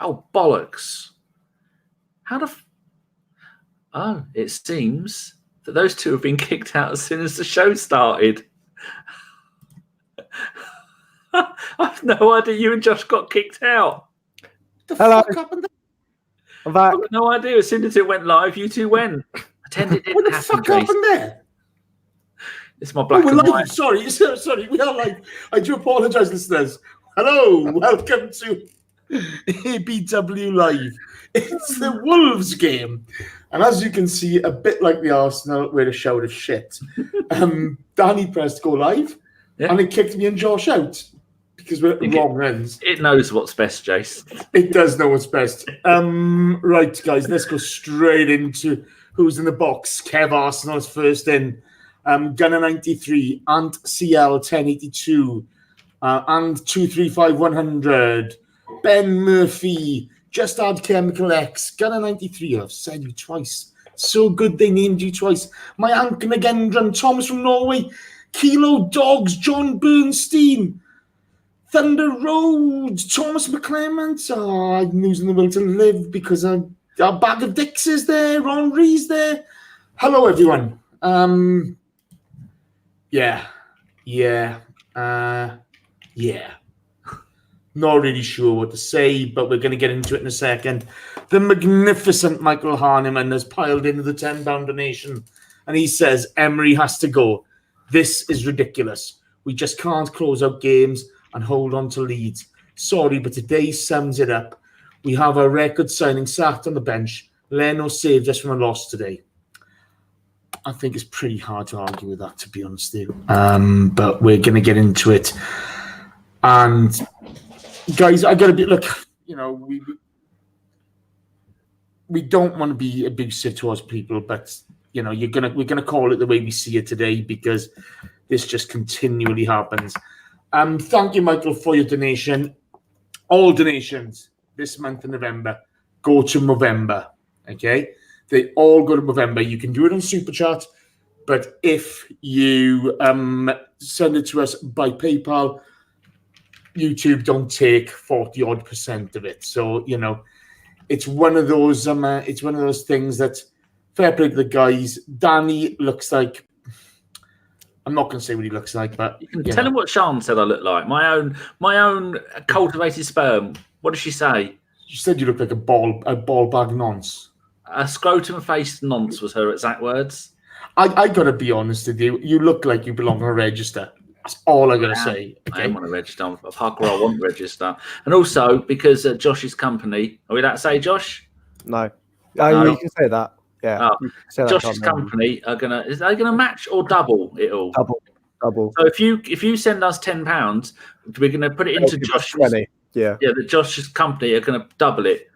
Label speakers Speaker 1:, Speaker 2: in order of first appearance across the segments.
Speaker 1: Oh, bollocks. It seems that those two have been kicked out as soon as the show started. I've no idea you and Josh got kicked out.
Speaker 2: The fuck happened there?
Speaker 1: I've got no idea. As soon as it went live, you two went. Pretend it didn't happen.
Speaker 2: What the fuck happened there?
Speaker 1: It's my black and white.
Speaker 2: Sorry, we are live. I do apologise, listeners. Hello, welcome to ABW Live. It's the Wolves game. And as you can see, a bit like the Arsenal, we're a shout of shit. Danny pressed go live, and it kicked me and Josh out because we're at the wrong ends.
Speaker 1: It knows what's best, Jace.
Speaker 2: It does know what's best. Right, guys, let's go straight into who's in the box. Kev Arsenal's first in. Gunner 93, Ant CL 1082, and 235 100. Ben Murphy, Just Add Chemical X, Gunner 93. I've said you twice. So good they named you twice. My Anken again run. Thomas from Norway, Kilo Dogs, John Bernstein, Thunder Road, Thomas McClement. Oh, I'm losing the will to live because our bag of dicks is there. Henri's there. Hello, everyone. Yeah. Not really sure what to say, but we're going to get into it in a second. The magnificent Michael Harneman has piled into the £10 donation, and he says, Emery has to go. This is ridiculous. We just can't close out games and hold on to leads. Sorry, but today sums it up. We have a record signing sat on the bench. Leno saved us from a loss today. I think it's pretty hard to argue with that, to be honest with you. But we're going to get into it. And guys, I got to be, look, you know, we don't want to be abusive towards people, but you know, we're gonna call it the way we see it today because this just continually happens. Thank you, Michael, for your donation. All donations this month in November go to Movember. Okay. They all go to Movember. You can do it on Super Chat, but if you send it to us by PayPal, YouTube don't take 40-odd% of it. So, you know, it's one of those things that fair play to the guys. Danny looks like, I'm not going to say what he looks like, but
Speaker 1: you can tell him what Sean said I look like. My own cultivated sperm. What did she say?
Speaker 2: She said you look like a ball bag nonce.
Speaker 1: A scrotum-faced nonce was her exact words.
Speaker 2: I got to be honest with you. You look like you belong on a register. That's all I got to say. Okay?
Speaker 1: I am on a register. I'm a Parker. I want to register. And also, because Josh's company... Are we allowed to say, Josh?
Speaker 3: No. You can say that. Yeah.
Speaker 1: Josh's company are going to... Is they going to match or double it all?
Speaker 3: Double.
Speaker 1: So if you send us £10, we're going to put it into Josh's...
Speaker 3: 20. Yeah.
Speaker 1: Yeah, Josh's company are going to double it.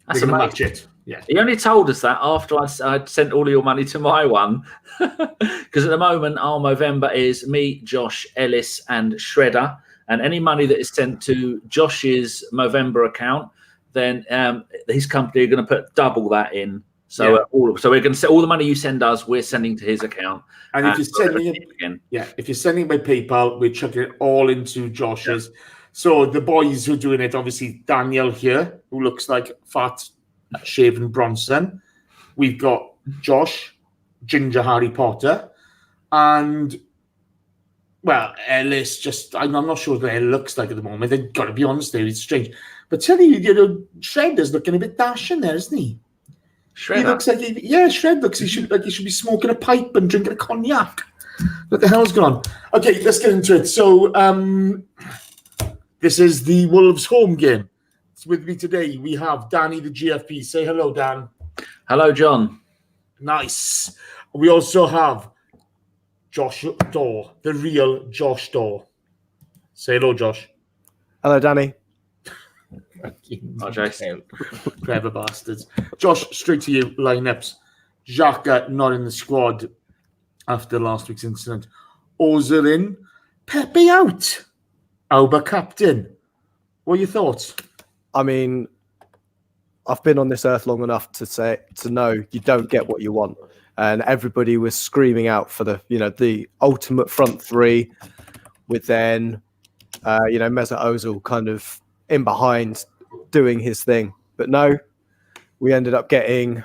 Speaker 2: That's going to match it. Yeah.
Speaker 1: He only told us that after I'd sent all of your money to my one. Because at the moment, our Movember is me, Josh, Ellis, and Shredder. And any money that is sent to Josh's Movember account, then his company are going to put double that in. So we're going to say all the money you send us, we're sending to his account.
Speaker 2: And if you're sending it again, if you're sending by PayPal, we're chucking it all into Josh's. Yeah. So the boys who are doing it, obviously Daniel here, who looks like fat shaven Bronson. We've got Josh, Ginger Harry Potter, and well, Ellis. I'm not sure what it looks like at the moment. They've got to be honest there, it's strange. But tell you know, Shredder's looking a bit dashing there, isn't he?
Speaker 1: Shredder?
Speaker 2: He looks like Shred looks. He should be smoking a pipe and drinking a cognac. What the hell's going on? Okay, let's get into it. So, this is the Wolves home game. With me today, we have Danny, the GFP. Say hello, Dan.
Speaker 1: Hello, John.
Speaker 2: Nice. We also have Josh Daw, the real Josh Daw. Say hello, Josh.
Speaker 3: Hello, Danny.
Speaker 2: Clever bastards. Josh, straight to you. Lineups. Xhaka not in the squad after last week's incident. Ozil in. Pepe out. Auba captain. What are your thoughts?
Speaker 3: I mean, I've been on this earth long enough to know you don't get what you want, and everybody was screaming out for the ultimate front three, with then Mesut Ozil kind of in behind doing his thing. But no, we ended up getting,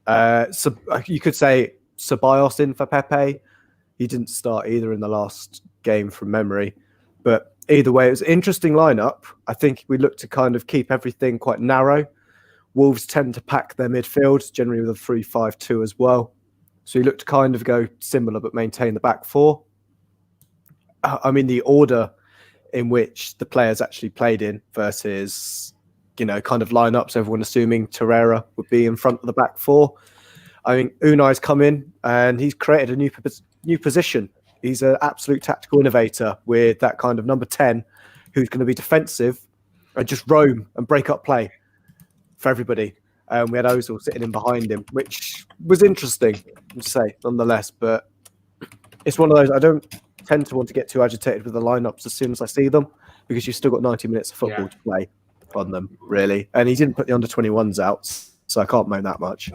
Speaker 3: you could say, Ceballos in for Pepe. He didn't start either in the last game from memory. But either way, it was an interesting lineup. I think we looked to kind of keep everything quite narrow. Wolves tend to pack their midfield, generally with a 3-5-2 as well. So we looked to kind of go similar but maintain the back four. I mean, the order in which the players actually played in versus, kind of lineups, everyone assuming Torreira would be in front of the back four. I mean, Unai's come in and he's created a new position. He's an absolute tactical innovator with that kind of number 10 who's going to be defensive and just roam and break up play for everybody. We had Ozil sitting in behind him, which was interesting to say, nonetheless. But it's one of those, I don't tend to want to get too agitated with the lineups as soon as I see them, because you've still got 90 minutes of football to play on them, really. And he didn't put the under-21s out, so I can't moan that much.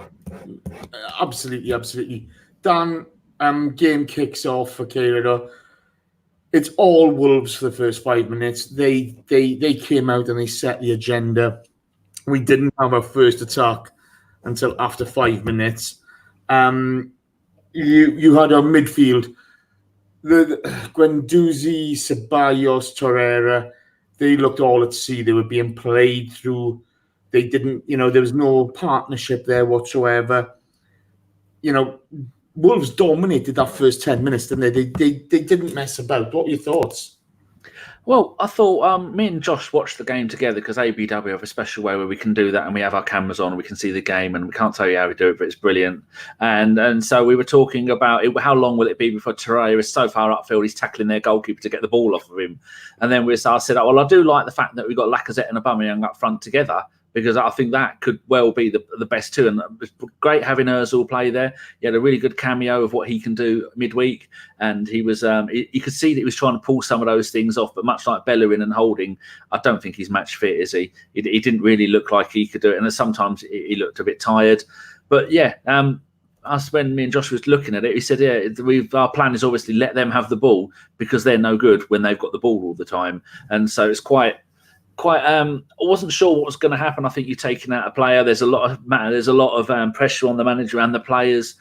Speaker 2: Absolutely. Dan, game kicks off for Cairo. It's all Wolves for the first 5 minutes. They came out and they set the agenda. We didn't have our first attack until after 5 minutes. You had our midfield. The Guendouzi, Ceballos, Torreira, they looked all at sea. They were being played through. They didn't, there was no partnership there whatsoever. Wolves dominated that first 10 minutes, didn't they? They didn't mess about. What were your thoughts?
Speaker 1: Well, I thought me and Josh watched the game together because ABW have a special way where we can do that, and we have our cameras on and we can see the game, and we can't tell you how we do it, but it's brilliant. And so we were talking about it, how long will it be before Torreira is so far upfield he's tackling their goalkeeper to get the ball off of him. And then I said, well, I do like the fact that we've got Lacazette and Aubameyang up front together, because I think that could well be the best two. And it's great having Ozil play there. He had a really good cameo of what he can do midweek. And he was, you could see that he was trying to pull some of those things off. But much like Bellerin and Holding, I don't think he's match fit, is he? He didn't really look like he could do it. And sometimes he looked a bit tired. But yeah, when me and Josh was looking at it, he said, our plan is obviously let them have the ball, because they're no good when they've got the ball all the time. And so it's quite I wasn't sure what was going to happen. I think you're taking out a player. There's a lot of pressure on the manager and the players.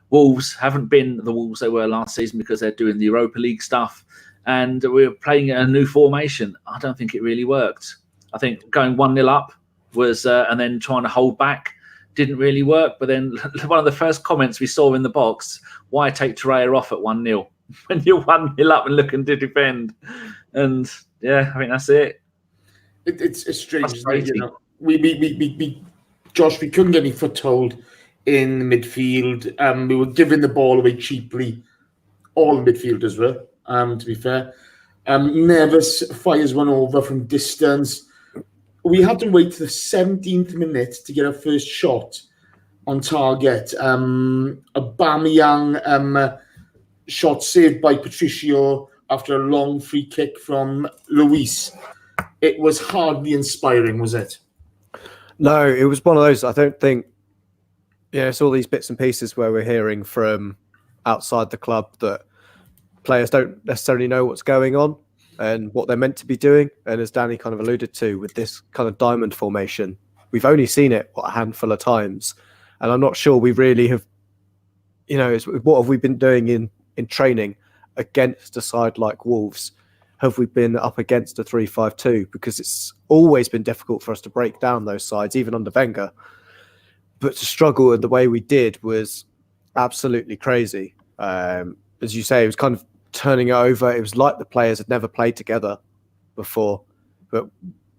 Speaker 1: Wolves haven't been the Wolves they were last season because they're doing the Europa League stuff, and we're playing a new formation. I don't think it really worked. I think going 1-0 up was and then trying to hold back didn't really work. But then one of the first comments we saw in the box: why take Torreira off at 1-0 when you're 1-0 up and looking to defend? And yeah, I think that's it.
Speaker 2: It's strange, isn't it? We Josh, we couldn't get any foothold in the midfield. We were giving the ball away cheaply. All the midfielders were, to be fair. Neves fires one over from distance. We had to wait to the 17th minute to get our first shot on target. Aubameyang shot saved by Patricio after a long free kick from Luiz. It was hardly inspiring, was it? No,
Speaker 3: it was one of those. I don't think, it's all these bits and pieces where we're hearing from outside the club that players don't necessarily know what's going on and what they're meant to be doing. And as Danny kind of alluded to, with this kind of diamond formation, we've only seen it a handful of times. And I'm not sure we really have, what have we been doing in training against a side like Wolves? Have we been up against a 3-5-2? Because it's always been difficult for us to break down those sides, even under Wenger. But to struggle in the way we did was absolutely crazy. As you say, it was kind of turning it over. It was like the players had never played together before. But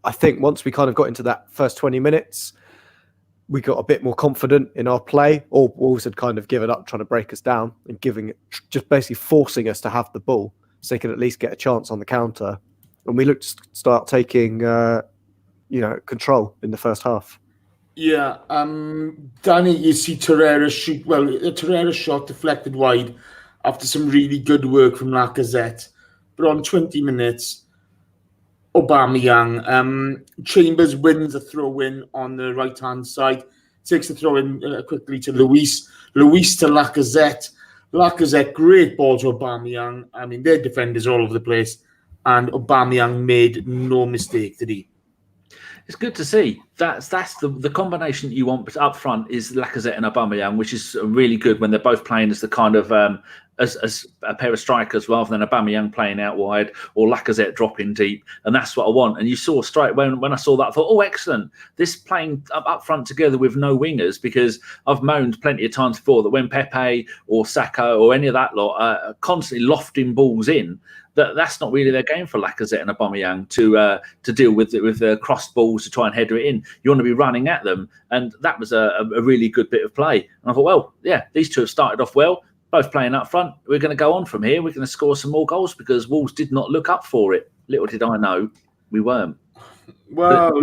Speaker 3: I think once we kind of got into that first 20 minutes, we got a bit more confident in our play. Or Wolves had kind of given up trying to break us down and just basically forcing us to have the ball, so they could at least get a chance on the counter. And we looked to start taking, control in the first half.
Speaker 2: Yeah. Danny, you see Torreira shoot. Well, Torreira shot deflected wide after some really good work from Lacazette. But on 20 minutes, Aubameyang, Chambers wins a throw-in on the right-hand side, takes the throw-in quickly to Luiz. Luiz to Lacazette. Lacazette, great ball to Aubameyang. Their defenders all over the place. And Aubameyang made no mistake, did he?
Speaker 1: It's good to see. That's the combination that you want up front is Lacazette and Aubameyang, which is really good when they're both playing as the kind of as a pair of strikers rather than Aubameyang playing out wide or Lacazette dropping deep. And that's what I want. And you saw straight when I saw that, I thought, oh, excellent. This playing up front together with no wingers, because I've moaned plenty of times before that when Pepe or Xhaka or any of that lot are constantly lofting balls in, that's not really their game for Lacazette and Aubameyang to deal with the crossed balls to try and header it in. You want to be running at them, and that was a really good bit of play. And I thought, well, yeah, these two have started off well, both playing up front. We're going to go on from here. We're going to score some more goals because Wolves did not look up for it. Little did I know, we weren't.
Speaker 2: Well,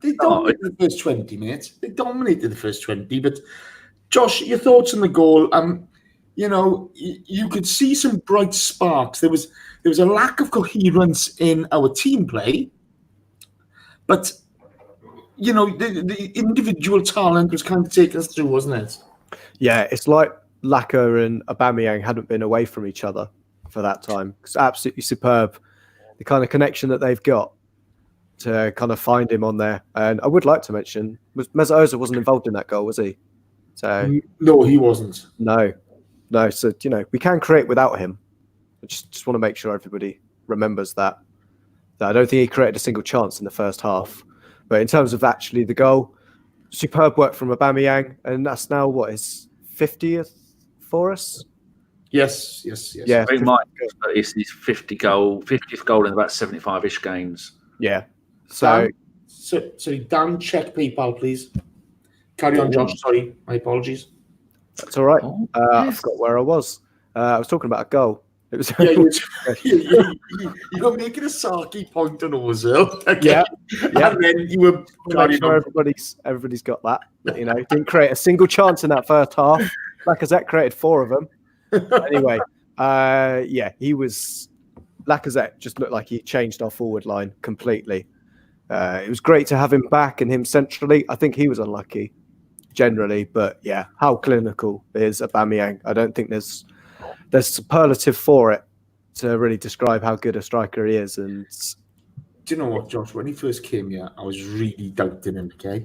Speaker 2: they dominated the first 20, mate. They dominated the first 20. But Josh, your thoughts on the goal? You know, you could see some bright sparks. There was a lack of coherence in our team play, but you know, the individual talent was kind of taking us through, wasn't it?
Speaker 3: Yeah, it's like Lacazette and Aubameyang hadn't been away from each other for that time. It's absolutely superb, the kind of connection that they've got to kind of find him on there. And I would like to mention, Mesut Ozil wasn't involved in that goal, was he? So
Speaker 2: no, he wasn't.
Speaker 3: No, so, you know, we can create without him. I just want to make sure everybody remembers that. I don't think he created a single chance in the first half. But in terms of actually the goal, superb work from Aubameyang, and that's now, what, his 50th for us?
Speaker 2: Yes.
Speaker 3: Yeah,
Speaker 1: it's his 50th goal in about 75-ish games.
Speaker 3: Yeah. So
Speaker 2: Dan, check PayPal, please. Carry on, Josh. Sorry, my apologies.
Speaker 3: That's all right. I forgot where I was. I was talking about a goal. It was
Speaker 2: you were making a sarky point on Ozil. Okay? Yeah. And then you were
Speaker 3: everybody's got that. You know, didn't create a single chance in that first half. Lacazette created 4 of them. Anyway, Lacazette just looked like he changed our forward line completely. It was great to have him back and him centrally. I think he was unlucky generally, but yeah, how clinical is Aubameyang? I don't think there's superlative for it to really describe how good a striker he is. And
Speaker 2: do you know what, Josh? When he first came here, I was really doubting him. Okay,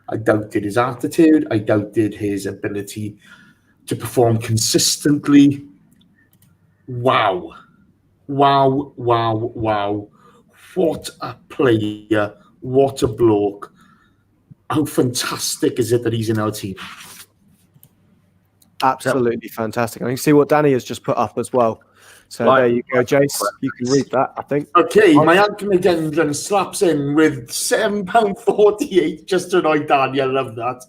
Speaker 2: I doubted his attitude. I doubted his ability to perform consistently. Wow! What a player! What a bloke! How fantastic is it that he's in our team?
Speaker 3: Absolutely fantastic. I can see what Danny has just put up as well. So there you go, Jace. You can read that, I think.
Speaker 2: Okay, my Anthem again slaps in with £7.48 just to annoy Danny. I love that.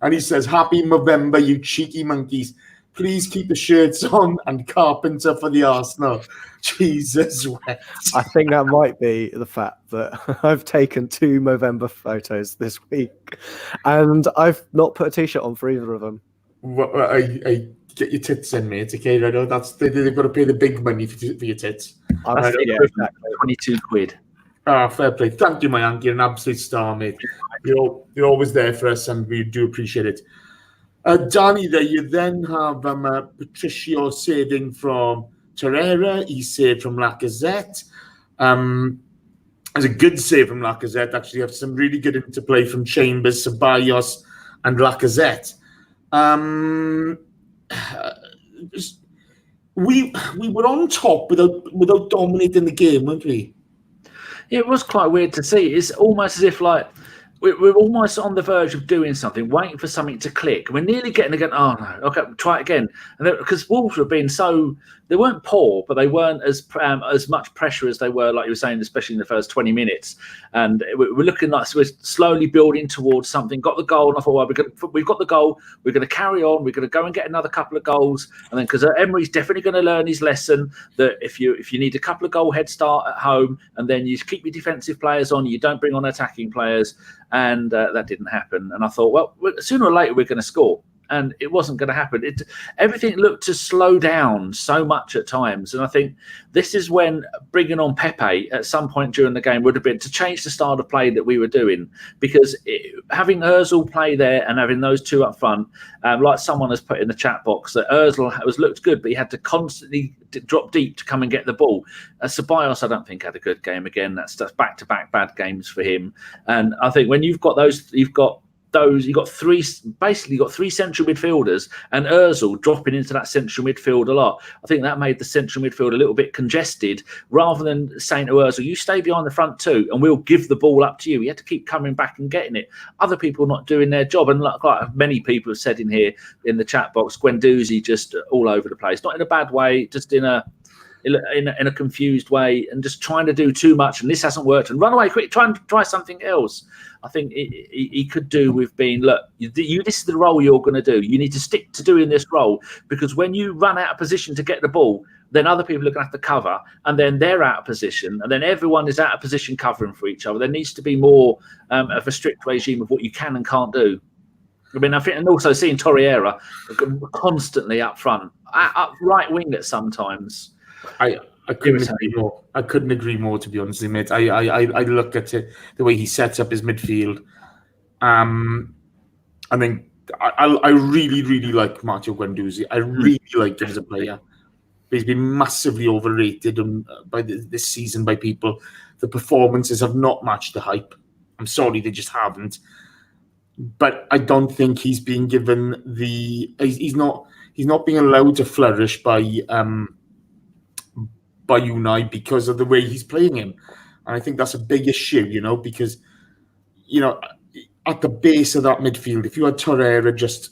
Speaker 2: And he says, "Happy November, you cheeky monkeys. Please keep the shirts on and Carpenter for the Arsenal." Jesus wept.
Speaker 3: I think that might be the fact that I've taken 2 Movember photos this week and I've not put a t-shirt on for either of them.
Speaker 2: Well, I get your tits in, mate. Okay, I know they've got to pay the big money for your tits.
Speaker 3: Exactly.
Speaker 1: 22 quid.
Speaker 2: Fair play. Thank you, my Yank. You're an absolute star, mate. You're always there for us, and we do appreciate it. Danny, there you then have Patricio saving from Torreira. He saved from Lacazette. As a good save from Lacazette, actually, have some really good interplay from Chambers, Ceballos, and Lacazette. We were on top without dominating the game, weren't we?
Speaker 1: Yeah, it was quite weird to see. It's almost as if like we're almost on the verge of doing something, waiting for something to click. We're nearly getting again. Oh no, okay, try it again. And because Wolves were being so, they weren't poor, but they weren't as much pressure as they were, like you were saying, especially in the first 20 minutes. And we're looking like we're slowly building towards something. Got the goal, and I thought, well, we've got the goal. We're going to carry on. We're going to go and get another couple of goals, and then because Emery's definitely going to learn his lesson that if you need a couple of goal head start at home, and then you keep your defensive players on, you don't bring on attacking players. And that didn't happen. And I thought, well, sooner or later we're going to score. and it wasn't going to happen. Everything looked to slow down so much at times, and I think this is when bringing on Pepe at some point during the game would have been to change the style of play that we were doing, because having Ozil play there and having those two up front, like someone has put in the chat box, that Ozil looked good, but he had to constantly drop deep to come and get the ball. Ceballos, I don't think, had a good game again. That's back-to-back bad games for him. And I think when you've got three central midfielders and Ozil dropping into that central midfield a lot, I think that made the central midfield a little bit congested, rather than saying to Ozil, you stay behind the front two and we'll give the ball up to you. He had to keep coming back and getting it. Other people not doing their job. And like many people have said in here in the chat box, Guendouzi just all over the place. Not in a bad way, just in a confused way, and just trying to do too much, and this hasn't worked, and run away quick, try something else. I think he could do with being, look, this is the role you're going to do. You need to stick to doing this role, because when you run out of position to get the ball, then other people are going to have to cover, and then they're out of position, and then everyone is out of position covering for each other. There needs to be more of a strict regime of what you can and can't do. I mean, I think, and also seeing Torreira constantly up front, up right wing at sometimes.
Speaker 2: I couldn't agree more. I couldn't agree more, to be honest, mate. I look at it, the way he sets up his midfield. I mean, I really, really like Matteo Guendouzi. I really like him as a player. But he's been massively overrated by this season by people. The performances have not matched the hype. I'm sorry, they just haven't. But I don't think he's being given he's not being allowed to flourish by Unai because of the way he's playing him. And I think that's a big issue, because, at the base of that midfield, if you had Torreira just,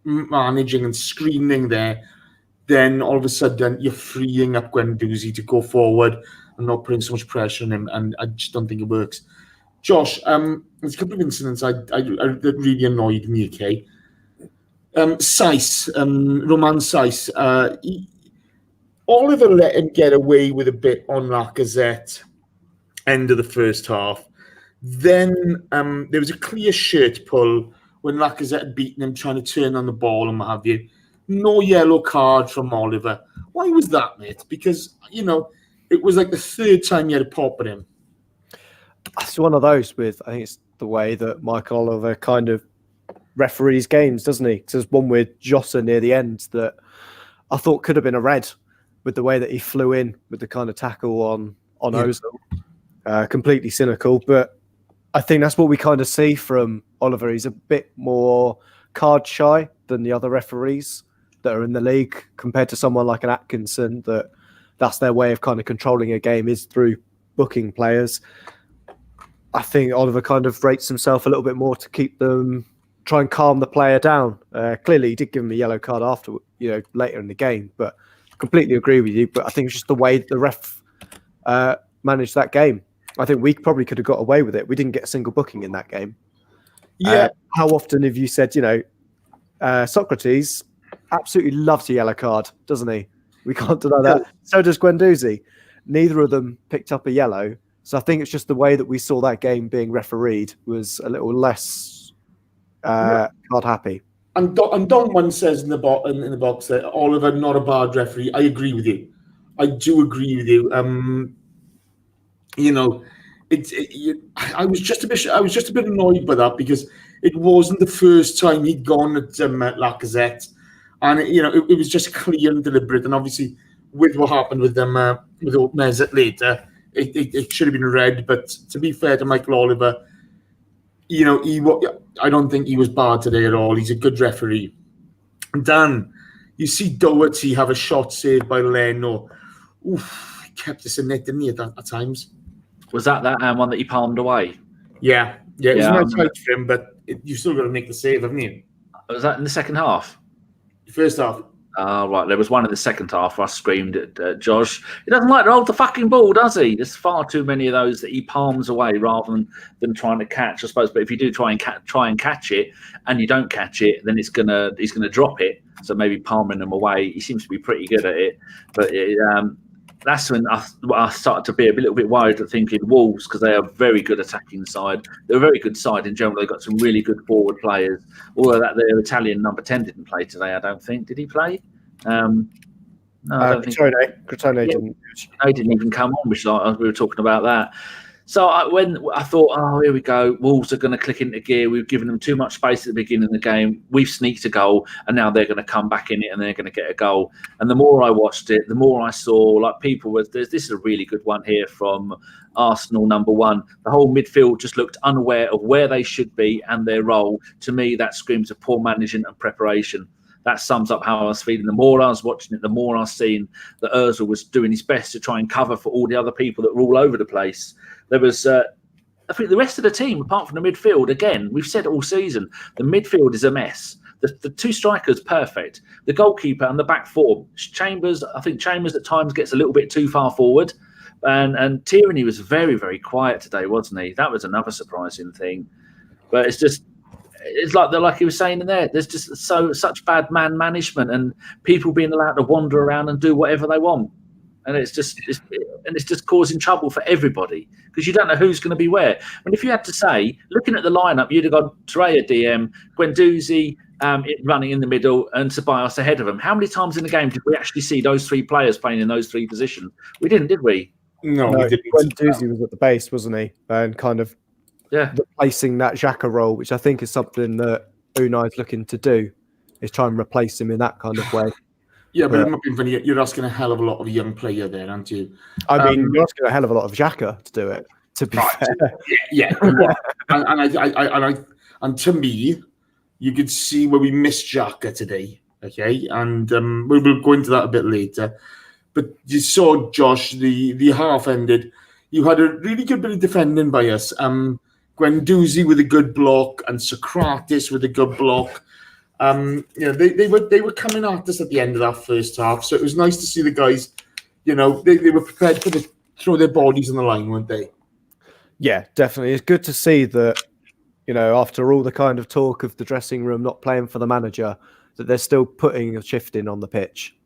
Speaker 2: managing and screaming there, then all of a sudden you're freeing up Guendouzi to go forward and not putting so much pressure on him. And I just don't think it works. Josh, there's a couple of incidents that really annoyed me, okay? Roman Saiss, Oliver let him get away with a bit on Lacazette end of the first half. Then there was a clear shirt pull when Lacazette had beaten him, trying to turn on the ball and what have you. No yellow card from Oliver. Why was that, mate? Because, it was like the third time he had a pop at him.
Speaker 3: It's one of those I think it's the way that Michael Oliver kind of referees games, doesn't he? There's one with Jota near the end that I thought could have been a red, with the way that he flew in with the kind of tackle on Ozil. Completely cynical, but I think that's what we kind of see from Oliver. He's a bit more card shy than the other referees that are in the league, compared to someone like an Atkinson, that's their way of kind of controlling a game, is through booking players. I think Oliver kind of rates himself a little bit more to try and calm the player down. Clearly, he did give him a yellow card after, later in the game, but completely agree with you. But I think it's just the way the ref managed that game. I think we probably could have got away with it. We didn't get a single booking in that game.
Speaker 2: Yeah.
Speaker 3: How often have you said, Sokratis absolutely loves a yellow card, doesn't he? We can't deny that. So does Guendouzi. Neither of them picked up a yellow. So I think it's just the way that we saw that game being refereed was a little less card happy.
Speaker 2: And Don one says in the box that Oliver not a bad referee. I agree with you. I do agree with you. I was just a bit annoyed by that, because it wasn't the first time he'd gone at Lacazette, and it was just clear and deliberate. And obviously, with what happened with them with Mesut later, it should have been red. But to be fair to Michael Oliver, I don't think he was bad today at all. He's a good referee. Dan, you see Doherty have a shot saved by Leno. Oof, he kept us in net, didn't he, at times?
Speaker 1: Was that one that he palmed away?
Speaker 2: Yeah. It was nice fight for him, but you've still got to make the save, haven't you?
Speaker 1: Was that in the second half?
Speaker 2: First half.
Speaker 1: Right. There was one in the second half where I screamed at Josh. He doesn't like to hold the fucking ball, does he? There's far too many of those that he palms away rather than trying to catch, I suppose. But if you do try and catch it, and you don't catch it, then he's gonna drop it. So maybe palming them away. He seems to be pretty good at it. But that's when I started to be a little bit worried at thinking Wolves, because they are a very good attacking side. They're a very good side in general. They've got some really good forward players. Although that their Italian number 10 didn't play today, I don't think. Did he play? No, I don't think.
Speaker 3: Crotone didn't.
Speaker 1: He didn't even come on, which we were talking about that. So when I thought, oh, here we go, Wolves are going to click into gear. We've given them too much space at the beginning of the game. We've sneaked a goal, and now they're going to come back in it and they're going to get a goal. And the more I watched it, the more I saw like people was this is a really good one here from Arsenal number 1. The whole midfield just looked unaware of where they should be and their role. To me, that screams of poor management and preparation. That sums up how I was feeling. The more I was watching it, the more I was seeing that Ozil was doing his best to try and cover for all the other people that were all over the place. There was, I think the rest of the team, apart from the midfield, again, we've said all season, the midfield is a mess. The 2 strikers, perfect. The goalkeeper and the back 4. I think Chambers at times gets a little bit too far forward. And Tierney was very, very quiet today, wasn't he? That was another surprising thing. But it's like he was saying in there, there's just such bad man management and people being allowed to wander around and do whatever they want. And it's just causing trouble for everybody because you don't know who's going to be where. I mean, if you had to say, looking at the lineup, you'd have gone Torreira DM, Guendouzi running in the middle, and Ceballos ahead of him. How many times in the game did we actually see those 3 players playing in those 3 positions? We didn't, did we?
Speaker 2: No, we didn't.
Speaker 3: Guendouzi was at the base, wasn't he? And kind of replacing that Xhaka role, which I think is something that Unai is looking to do, is try and replace him in that kind of way.
Speaker 2: Yeah, but I'm not being funny. You're asking a hell of a lot of a young player there, aren't you?
Speaker 3: I mean, you're asking a hell of a lot of Xhaka to do it. To be fair,
Speaker 2: yeah. and to me, you could see where we missed Xhaka today. Okay, and we'll go into that a bit later. But you saw, Josh, the half ended. You had a really good bit of defending by us. Guendouzi with a good block and Sokratis with a good block. They were coming at us at the end of that first half, so it was nice to see the guys. They were prepared to throw their bodies on the line, weren't they? Yeah,
Speaker 3: definitely. It's good to see that. After all the kind of talk of the dressing room not playing for the manager, that they're still putting a shift in on the pitch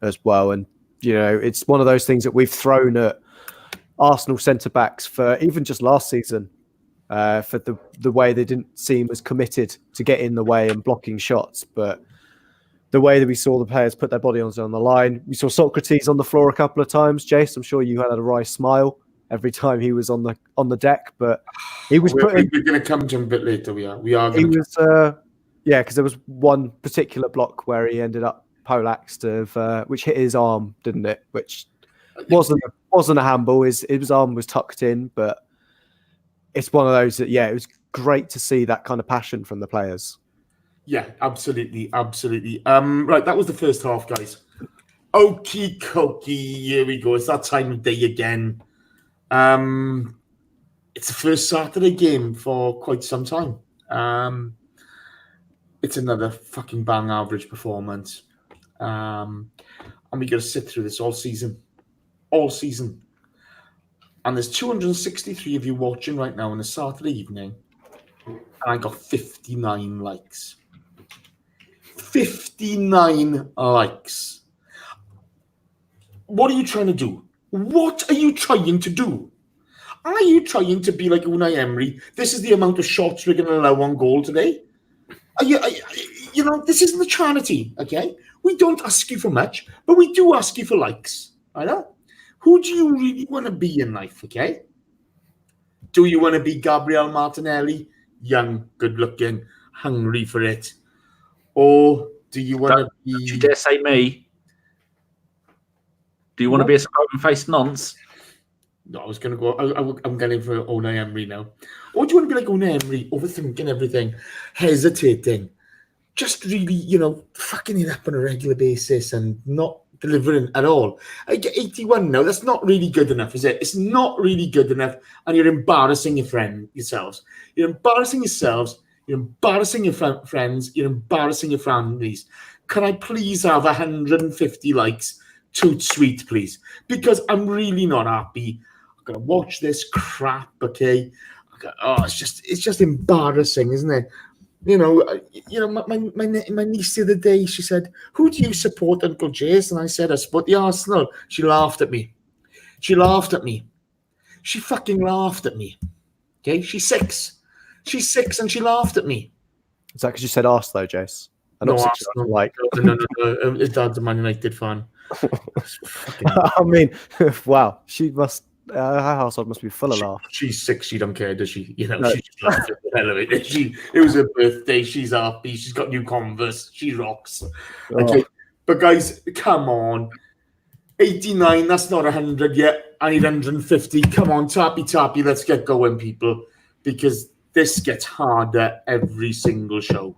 Speaker 3: as well. And it's one of those things that we've thrown at Arsenal centre backs for even just last season. For the way they didn't seem as committed to get in the way and blocking shots, but the way that we saw the players put their body on the line, we saw Sokratis on the floor a couple of times. Jace, I'm sure you had a wry smile every time he was on the deck, but he was.
Speaker 2: We're going to come to him a bit later. We are.
Speaker 3: He was, because there was one particular block where he ended up poleaxed which hit his arm, didn't it? Which wasn't a handball. His arm was tucked in, but. It's one of those that, it was great to see that kind of passion from the players.
Speaker 2: Yeah, absolutely. Right, that was the first half, guys. Okie dokie, here we go. It's that time of day again. It's the first Saturday game for quite some time. It's another fucking bang average performance. And we got to sit through this all season. And there's 263 of you watching right now on a Saturday evening. And I got 59 likes. 59 likes. What are you trying to do? What are you trying to do? Are you trying to be like Unai Emery? This is the amount of shots we're going to allow on goal today. This isn't a charity, okay? We don't ask you for much, but we do ask you for likes. I know. Who do you really want to be in life, okay? Do you want to be Gabriel Martinelli? Young, good-looking, hungry for it. Or do you want to be...
Speaker 1: Don't you dare say me. Do you want to be a open-faced nonce?
Speaker 2: No, I was going to go... I'm going for Unai Emery now. Or do you want to be like Unai Emery, overthinking everything, hesitating, just really, fucking it up on a regular basis and not delivering at all? I get 81 now. That's not really good enough, is it? It's not really good enough, and you're embarrassing yourselves. You're embarrassing yourselves. You're embarrassing your friends. You're embarrassing your families. Can I please have 150 likes? Toot sweet, please, because I'm really not happy. I'm gonna watch this crap. Okay, it's just embarrassing, isn't it? My niece the other day, she said, "Who do you support, Uncle Jace?" And I said, "I support the Arsenal." She laughed at me. She laughed at me. She fucking laughed at me. Okay, she's 6. She's 6 and she laughed at me.
Speaker 3: Is that because you said arse though, Jace?
Speaker 2: No, his dad's a Man United fan.
Speaker 3: I mean, wow, she must. Her household must be full of laughs.
Speaker 2: She's 6. She don't care, does she? You know, no. She just laughs at the hell of it. It was her birthday. She's happy. She's got new Converse. She rocks. Okay, but guys, come on. 89. That's not 100 yet. I need 150. Come on, tappy. Let's get going, people, because this gets harder every single show.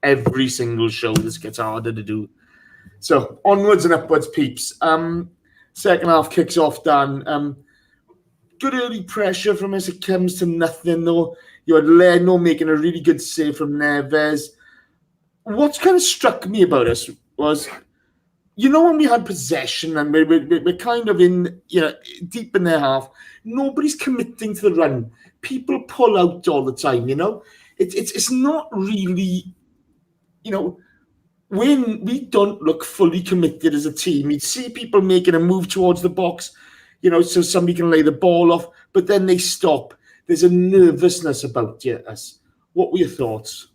Speaker 2: Every single show, this gets harder to do. So onwards and upwards, peeps. Second half kicks off, Dan. Good early pressure from us. It comes to nothing, though. You had Leno making a really good save from Neves. What kind of struck me about us was, you know, when we had possession and we're kind of in, you know, deep in their half, nobody's committing to the run. People pull out all the time, you know. It's not really, you know, when we don't look fully committed as a team, you'd see people making a move towards the box, you know, so somebody can lay the ball off, but then they stop. There's a nervousness about us. What were your thoughts?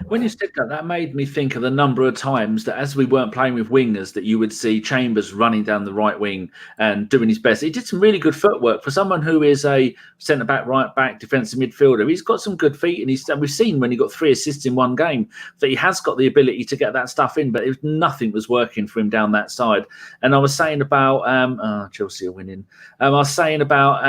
Speaker 1: When you said that, that made me think of the number of times that as we weren't playing with wingers, that you would see Chambers running down the right wing and doing his best. He did some really good footwork for someone who is a centre-back, right-back, defensive midfielder. He's got some good feet, and we've seen when he got 3 assists in one game that he has got the ability to get that stuff in, but nothing was working for him down that side. And I was saying about Chelsea are winning. I was saying about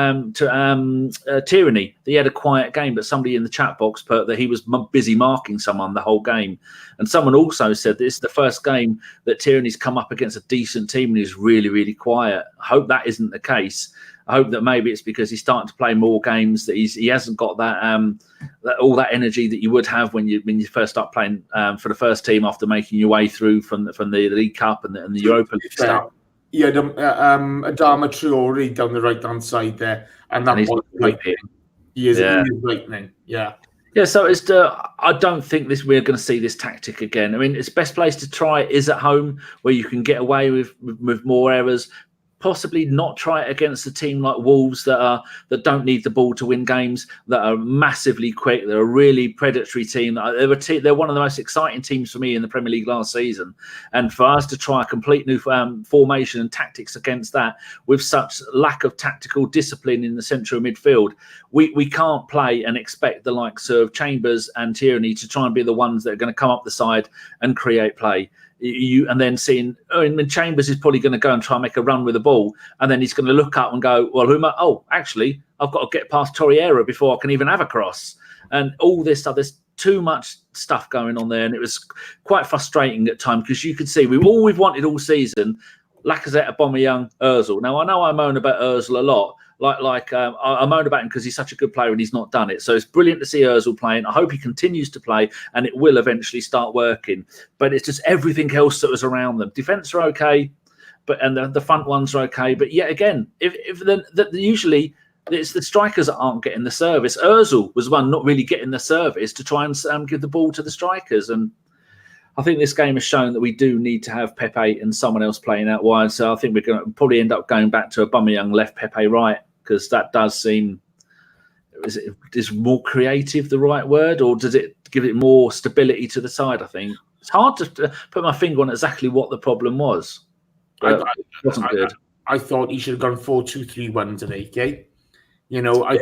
Speaker 1: Tierney, that he had a quiet game, but somebody in the chat box put that he was busy marking someone the whole game. And someone also said this is the first game that Tierney's come up against a decent team and he's really, really quiet. I hope that isn't the case. I hope that maybe it's because he's starting to play more games, that he hasn't got that all that energy that you would have when you first start playing for the first team after making your way through from the League Cup and the Europa League stuff.
Speaker 2: Yeah, Adama Traore down the right-hand side there. And that was lightning. He is lightning, yeah.
Speaker 1: Yeah, so I don't think we're going to see this tactic again. I mean, its best place to try is at home, where you can get away with more errors. Possibly not try it against a team like Wolves that don't need the ball to win games, that are massively quick. They're a really predatory team. They're one of the most exciting teams for me in the Premier League last season. And for us to try a complete new formation and tactics against that, with such lack of tactical discipline in the central midfield, we can't play and expect the likes of Chambers and Tierney to try and be the ones that are going to come up the side and create play. And then seeing, Chambers is probably going to go and try and make a run with the ball, and then he's going to look up and go, well, actually, I've got to get past Torreira before I can even have a cross. And all this stuff, there's too much stuff going on there, and it was quite frustrating at times because you could see we've wanted all season, Lacazette, Aubameyang, Ozil. Now, I know I moan about Ozil a lot. I moan about him because he's such a good player and he's not done it. So it's brilliant to see Ozil playing. I hope he continues to play and it will eventually start working. But it's just everything else that was around them. Defence are okay, and the front ones are okay. But yet again, usually it's the strikers that aren't getting the service. Ozil was one not really getting the service to try and give the ball to the strikers. And I think this game has shown that we do need to have Pepe and someone else playing out wide. So I think we're going to probably end up going back to Aubameyang left, Pepe right, because that does seem... Is more creative the right word, or does it give it more stability to the side? I think it's hard to put my finger on exactly what the problem was. It wasn't good.
Speaker 2: I thought he should have gone 4-2-3-1 today, okay? You know, I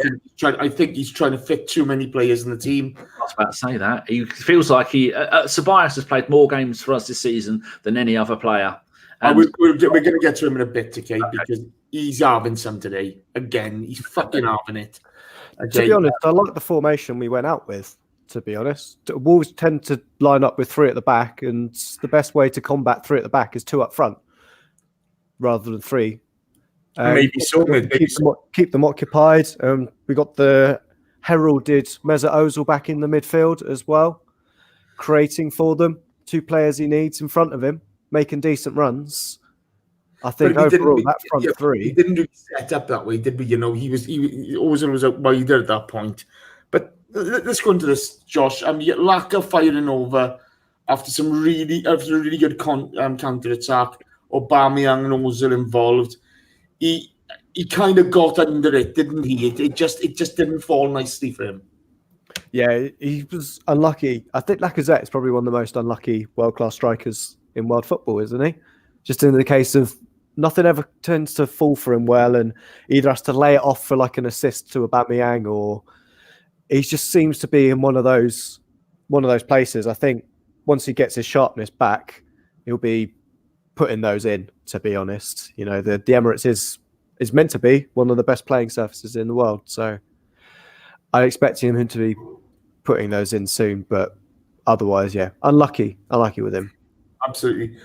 Speaker 2: think he's trying to fit too many players in the team.
Speaker 1: I was about to say that. He feels like Ceballos has played more games for us this season than any other player. And
Speaker 2: we're going to get to him in a bit, okay? Because he's having some today. Again, he's fucking having it.
Speaker 3: To be honest, I like the formation we went out with, to be honest. Wolves tend to line up with 3 at the back, and the best way to combat 3 at the back is 2 up front rather than 3.
Speaker 2: Maybe so.
Speaker 3: Keep them occupied. We got the heralded Mesut Ozil back in the midfield as well, creating for them 2 players he needs in front of him, making decent runs. I think overall that front 3.
Speaker 2: He didn't really set up that way, did we? You know, Ozil was out wide at that point. But let's go into this, Josh. Lacazette firing over after a really good counter attack. Aubameyang and Ozil involved. he kind of got under it, didn't he? It just didn't fall nicely for him.
Speaker 3: Yeah, he was unlucky. I think Lacazette is probably one of the most unlucky world-class strikers in world football, isn't he? Just in the case of nothing ever tends to fall for him well, and either has to lay it off for like an assist to Aubameyang, or he just seems to be in one of those places. I think once he gets his sharpness back, he'll be putting those in, to be honest. You know, the Emirates is meant to be one of the best playing surfaces in the world, so I expect him to be putting those in soon, but otherwise, yeah, unlucky with him.
Speaker 2: Absolutely.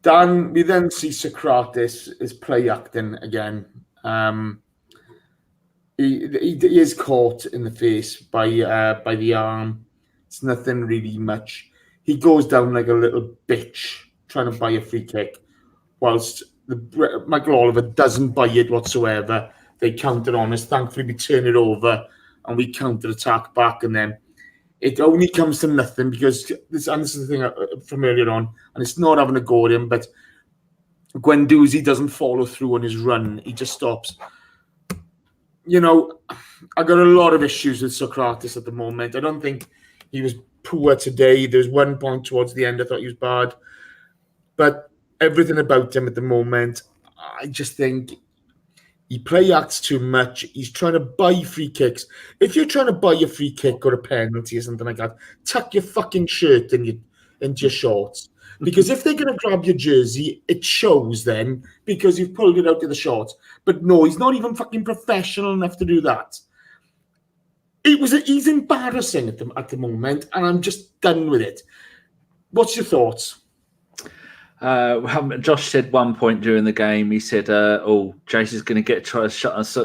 Speaker 2: Dan, we then see Sokratis is play acting again. He is caught in the face by the arm. It's nothing really much. He goes down like a little bitch trying to buy a free kick, whilst Michael Oliver doesn't buy it whatsoever. They counter on us. Thankfully, we turn it over and we counter-attack back, and then it only comes to nothing because this is the thing from earlier on, and it's not having a go at him, but Guendouzi doesn't follow through on his run. He just stops. You know, I got a lot of issues with Sokratis at the moment. I don't think he was poor today. There's one point towards the end I thought he was bad, but everything about him at the moment, I just think he play acts too much. He's trying to buy free kicks. If you're trying to buy a free kick or a penalty or something like that, tuck your fucking shirt into your shorts. Because if they're going to grab your jersey, it shows then because you've pulled it out of the shorts. But no, he's not even fucking professional enough to do that. He's embarrassing at the moment, and I'm just done with it. What's your thoughts?
Speaker 1: Josh said one point during the game, he said, Jace is going to get try to shut us.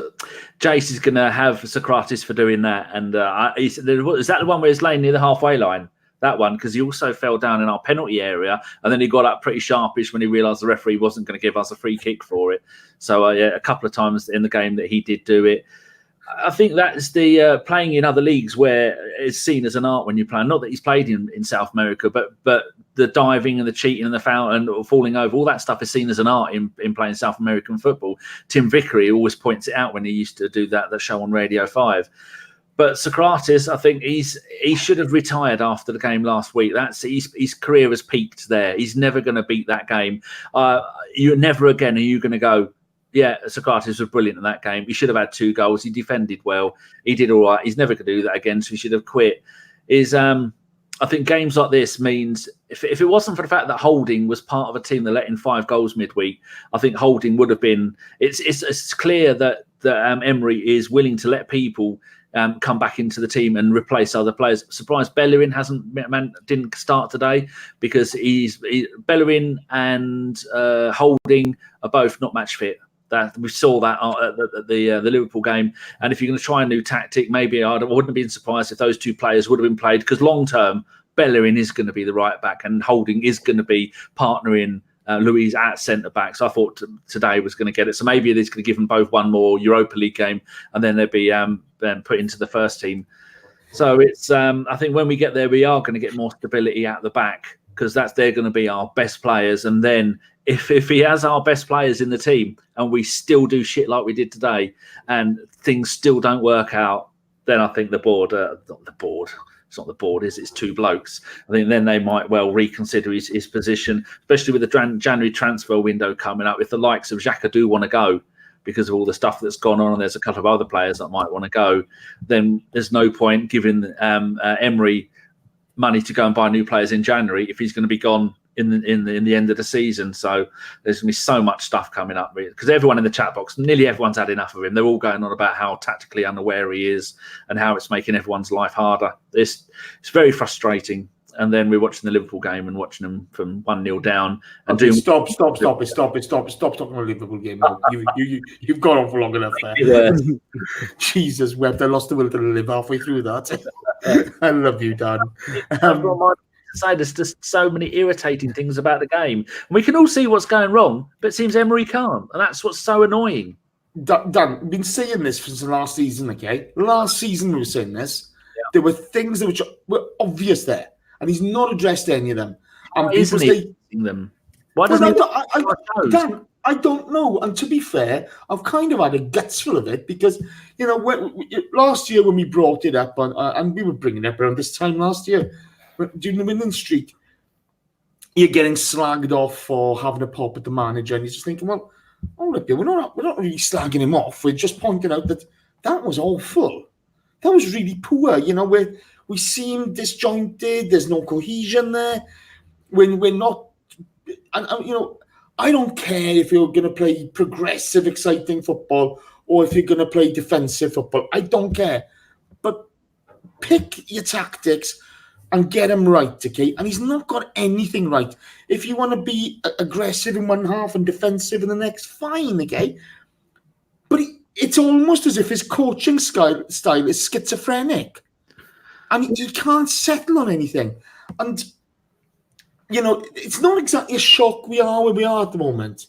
Speaker 1: Jace is going to have Sokratis for doing that. And he said, is that the one where he's laying near the halfway line? That one, because he also fell down in our penalty area, and then he got up pretty sharpish when he realised the referee wasn't going to give us a free kick for it. So, yeah, a couple of times in the game that he did do it. I think that's the playing in other leagues where it's seen as an art when you play. Not that he's played in South America, but the diving and the cheating and the foul and falling over, all that stuff is seen as an art in playing South American football. Tim Vickery always points it out when he used to do that show on Radio 5. But Sokratis, I think he should have retired after the game last week. His career has peaked there. He's never going to beat that game. You're never again are you going to go, yeah, Sokratis was brilliant in that game. He should have had 2 goals. He defended well. He did all right. He's never going to do that again, so he should have quit. I think games like this means if it wasn't for the fact that Holding was part of a team that let in 5 goals midweek, I think Holding would have been. It's clear that Emery is willing to let people come back into the team and replace other players. Surprised Bellerin didn't start today because Bellerin and Holding are both not match fit. That we saw that at the Liverpool game, and if you're going to try a new tactic, maybe I wouldn't have been surprised if those 2 players would have been played, because long term Bellerin is going to be the right back and Holding is going to be partnering Luiz at centre back. So I thought today was going to get it. So maybe he's going to give them both one more Europa League game, and then they'll be put into the first team. So it's I think when we get there, we are going to get more stability at the back, because they're going to be our best players. And then if he has our best players in the team and we still do shit like we did today and things still don't work out, then I think it's not the board, it's 2 blokes. I think then they might well reconsider his position, especially with the January transfer window coming up. If the likes of Xhaka do want to go because of all the stuff that's gone on, and there's a couple of other players that might want to go, then there's no point giving Emery money to go and buy new players in January if he's going to be gone in the end of the season. So there's going to be so much stuff coming up, because everyone in the chat box, nearly everyone's had enough of him. They're all going on about how tactically unaware he is and how it's making everyone's life harder. It's very frustrating. And then we're watching the Liverpool game and watching them from 1-0 down. And
Speaker 2: stop talking about the Liverpool game. You've gone on for long enough there. Yeah. Jesus wept. I lost the will to live halfway through that. I love you, Dan.
Speaker 1: There's just so many irritating things about the game. And we can all see what's going wrong, but it seems Emery can't. And that's what's so annoying.
Speaker 2: Dan, we've been saying this since the last season, okay? Last season we were saying this. Yeah. There were things that were obvious there. And he's not addressed any of them. And
Speaker 1: why isn't he them? Why doesn't
Speaker 2: Dan, I don't know. And to be fair, I've kind of had a gutsful of it because, last year when we brought it up, and we were bringing it up around this time last year, during the winning streak, you're getting slagged off for having a pop at the manager, and you're just thinking, well, hold up here, we're not really slagging him off. We're just pointing out that was awful. That was really poor. We seem disjointed. There's no cohesion there. When we're not, and I don't care if you're going to play progressive, exciting football or if you're going to play defensive football. I don't care. But pick your tactics and get them right, okay? And he's not got anything right. If you want to be aggressive in one half and defensive in the next, fine, okay? But it's almost as if his coaching style is schizophrenic. And he can't settle on anything. And it's not exactly a shock we are where we are at the moment.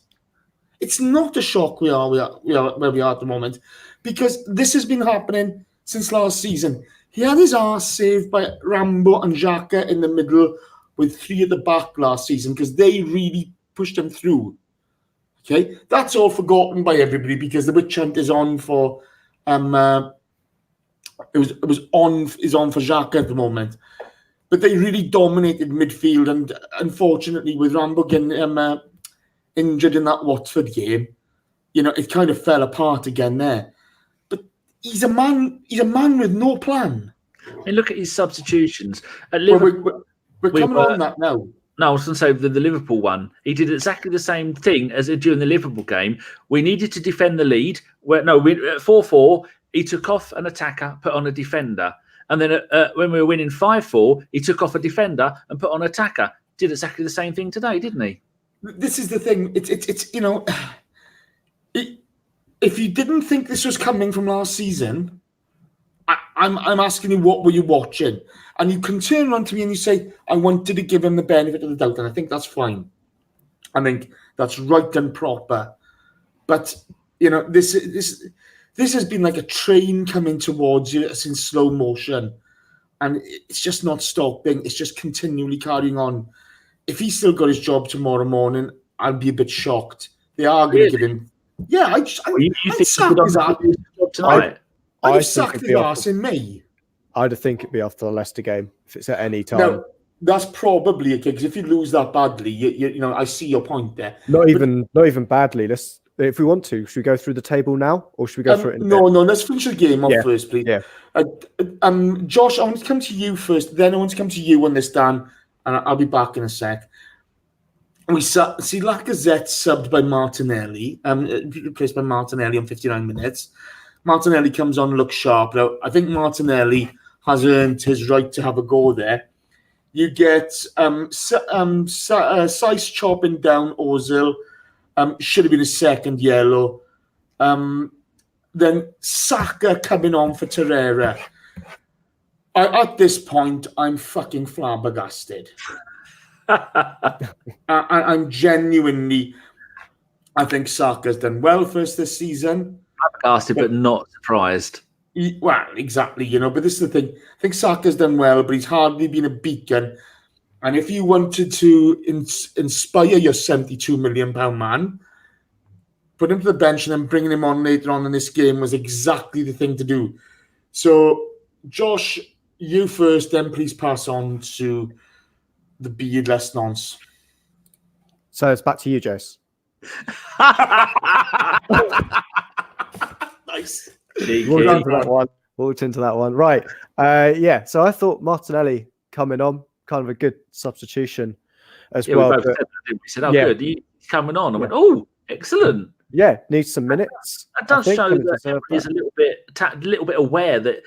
Speaker 2: It's not a shock we are where we are at the moment, because this has been happening since last season. He had his arse saved by Rambo and Xhaka in the middle with 3 at the back last season because they really pushed him through. Okay, that's all forgotten by everybody because the witch hunt is on for is on for Xhaka at the moment. But they really dominated midfield, and unfortunately, with Rambo getting injured in that Watford game, it kind of fell apart again there. But he's a man with no plan.
Speaker 1: I mean, look at his substitutions at Liverpool.
Speaker 2: We're coming on that now.
Speaker 1: No, I was going to say the Liverpool one. He did exactly the same thing as during the Liverpool game. We needed to defend the lead. At 4-4, he took off an attacker, put on a defender. And then when we were winning 5-4, he took off a defender and put on an attacker. Did exactly the same thing today, didn't he?
Speaker 2: This is the thing. It's if you didn't think this was coming from last season, I'm asking you, what were you watching? And you can turn around to me and you say, I wanted to give him the benefit of the doubt, and I think that's fine. I think that's right and proper. But this has been like a train coming towards you. It's in slow motion. And it's just not stopping. It's just continually carrying on. If he's still got his job tomorrow morning, I'll be a bit shocked. They are going to give him... Yeah, I'd sack his ass. I'd sack his ass in May.
Speaker 3: I'd think it'd be after the Leicester game, if it's at any time.
Speaker 2: No, that's probably okay, because if you lose that badly, I see your point there.
Speaker 3: Not even badly. If we want to, should we go through the table now, or should we go through it?
Speaker 2: No, let's finish the game off first, please.
Speaker 3: Yeah.
Speaker 2: Josh, I want to come to you first. Then I want to come to you on this, Dan, and I'll be back in a sec. We see Lacazette subbed by Martinelli, replaced by Martinelli on 59 minutes. Martinelli comes on, looks sharp. Now, I think Martinelli has earned his right to have a go there. You get Sice chopping down Ozil. Should have been a second yellow. Then Saka coming on for Torreira. At this point, I'm fucking flabbergasted. I'm genuinely... I think Saka's done well for us this season.
Speaker 1: Flabbergasted, but not surprised.
Speaker 2: Well, exactly, but this is the thing. I think Saka's done well, but he's hardly been a beacon. And if you wanted to inspire your £72 million man, put him to the bench and then bringing him on later on in this game was exactly the thing to do. So, Josh, you first, then please pass on to the beardless nonce.
Speaker 3: So it's back to you, Jose.
Speaker 2: Nice.
Speaker 3: Walked into that one. Right. So I thought Martinelli coming on, kind of a good substitution as well.
Speaker 1: We said, good. He's coming on. I went, excellent.
Speaker 3: Yeah, needs some minutes.
Speaker 1: That does show that Emery is a little bit aware that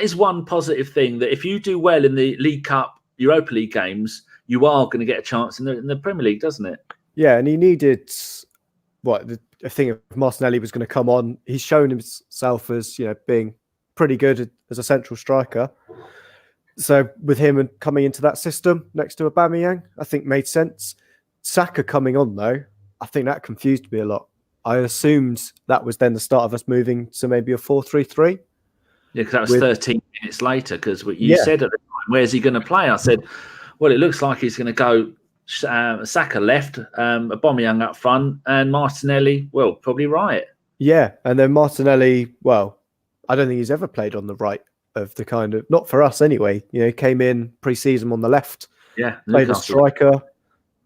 Speaker 1: is one positive thing, that if you do well in the League Cup, Europa League games, you are going to get a chance in the Premier League, doesn't it?
Speaker 3: Yeah, and he needed I think if Martinelli was going to come on, he's shown himself as being pretty good as a central striker. So with him coming into that system next to Aubameyang, I think made sense. Saka coming on though, I think that confused me a lot. I assumed that was then the start of us moving to maybe a 4-3-3.
Speaker 1: Yeah, because that was 13 minutes later. Because you said at the time, where's he going to play? I said, well, it looks like he's going to go Saka left, Aubameyang up front, and Martinelli, well, probably right.
Speaker 3: Yeah, and then Martinelli, well, I don't think he's ever played on the right of the kind of, not for us anyway. You know, he came in pre-season on the left.
Speaker 1: Yeah,
Speaker 3: played a striker.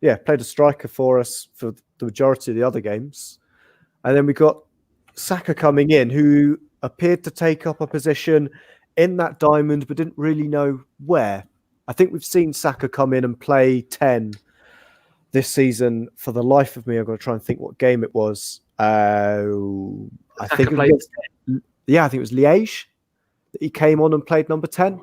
Speaker 3: Yeah, played a striker for us for the majority of the other games. And then we got Saka coming in, who appeared to take up a position in that diamond, but didn't really know where. I think we've seen Saka come in and play 10 this season. For the life of me, I've got to try and think what game it was. I think it was Liège that he came on and played number 10.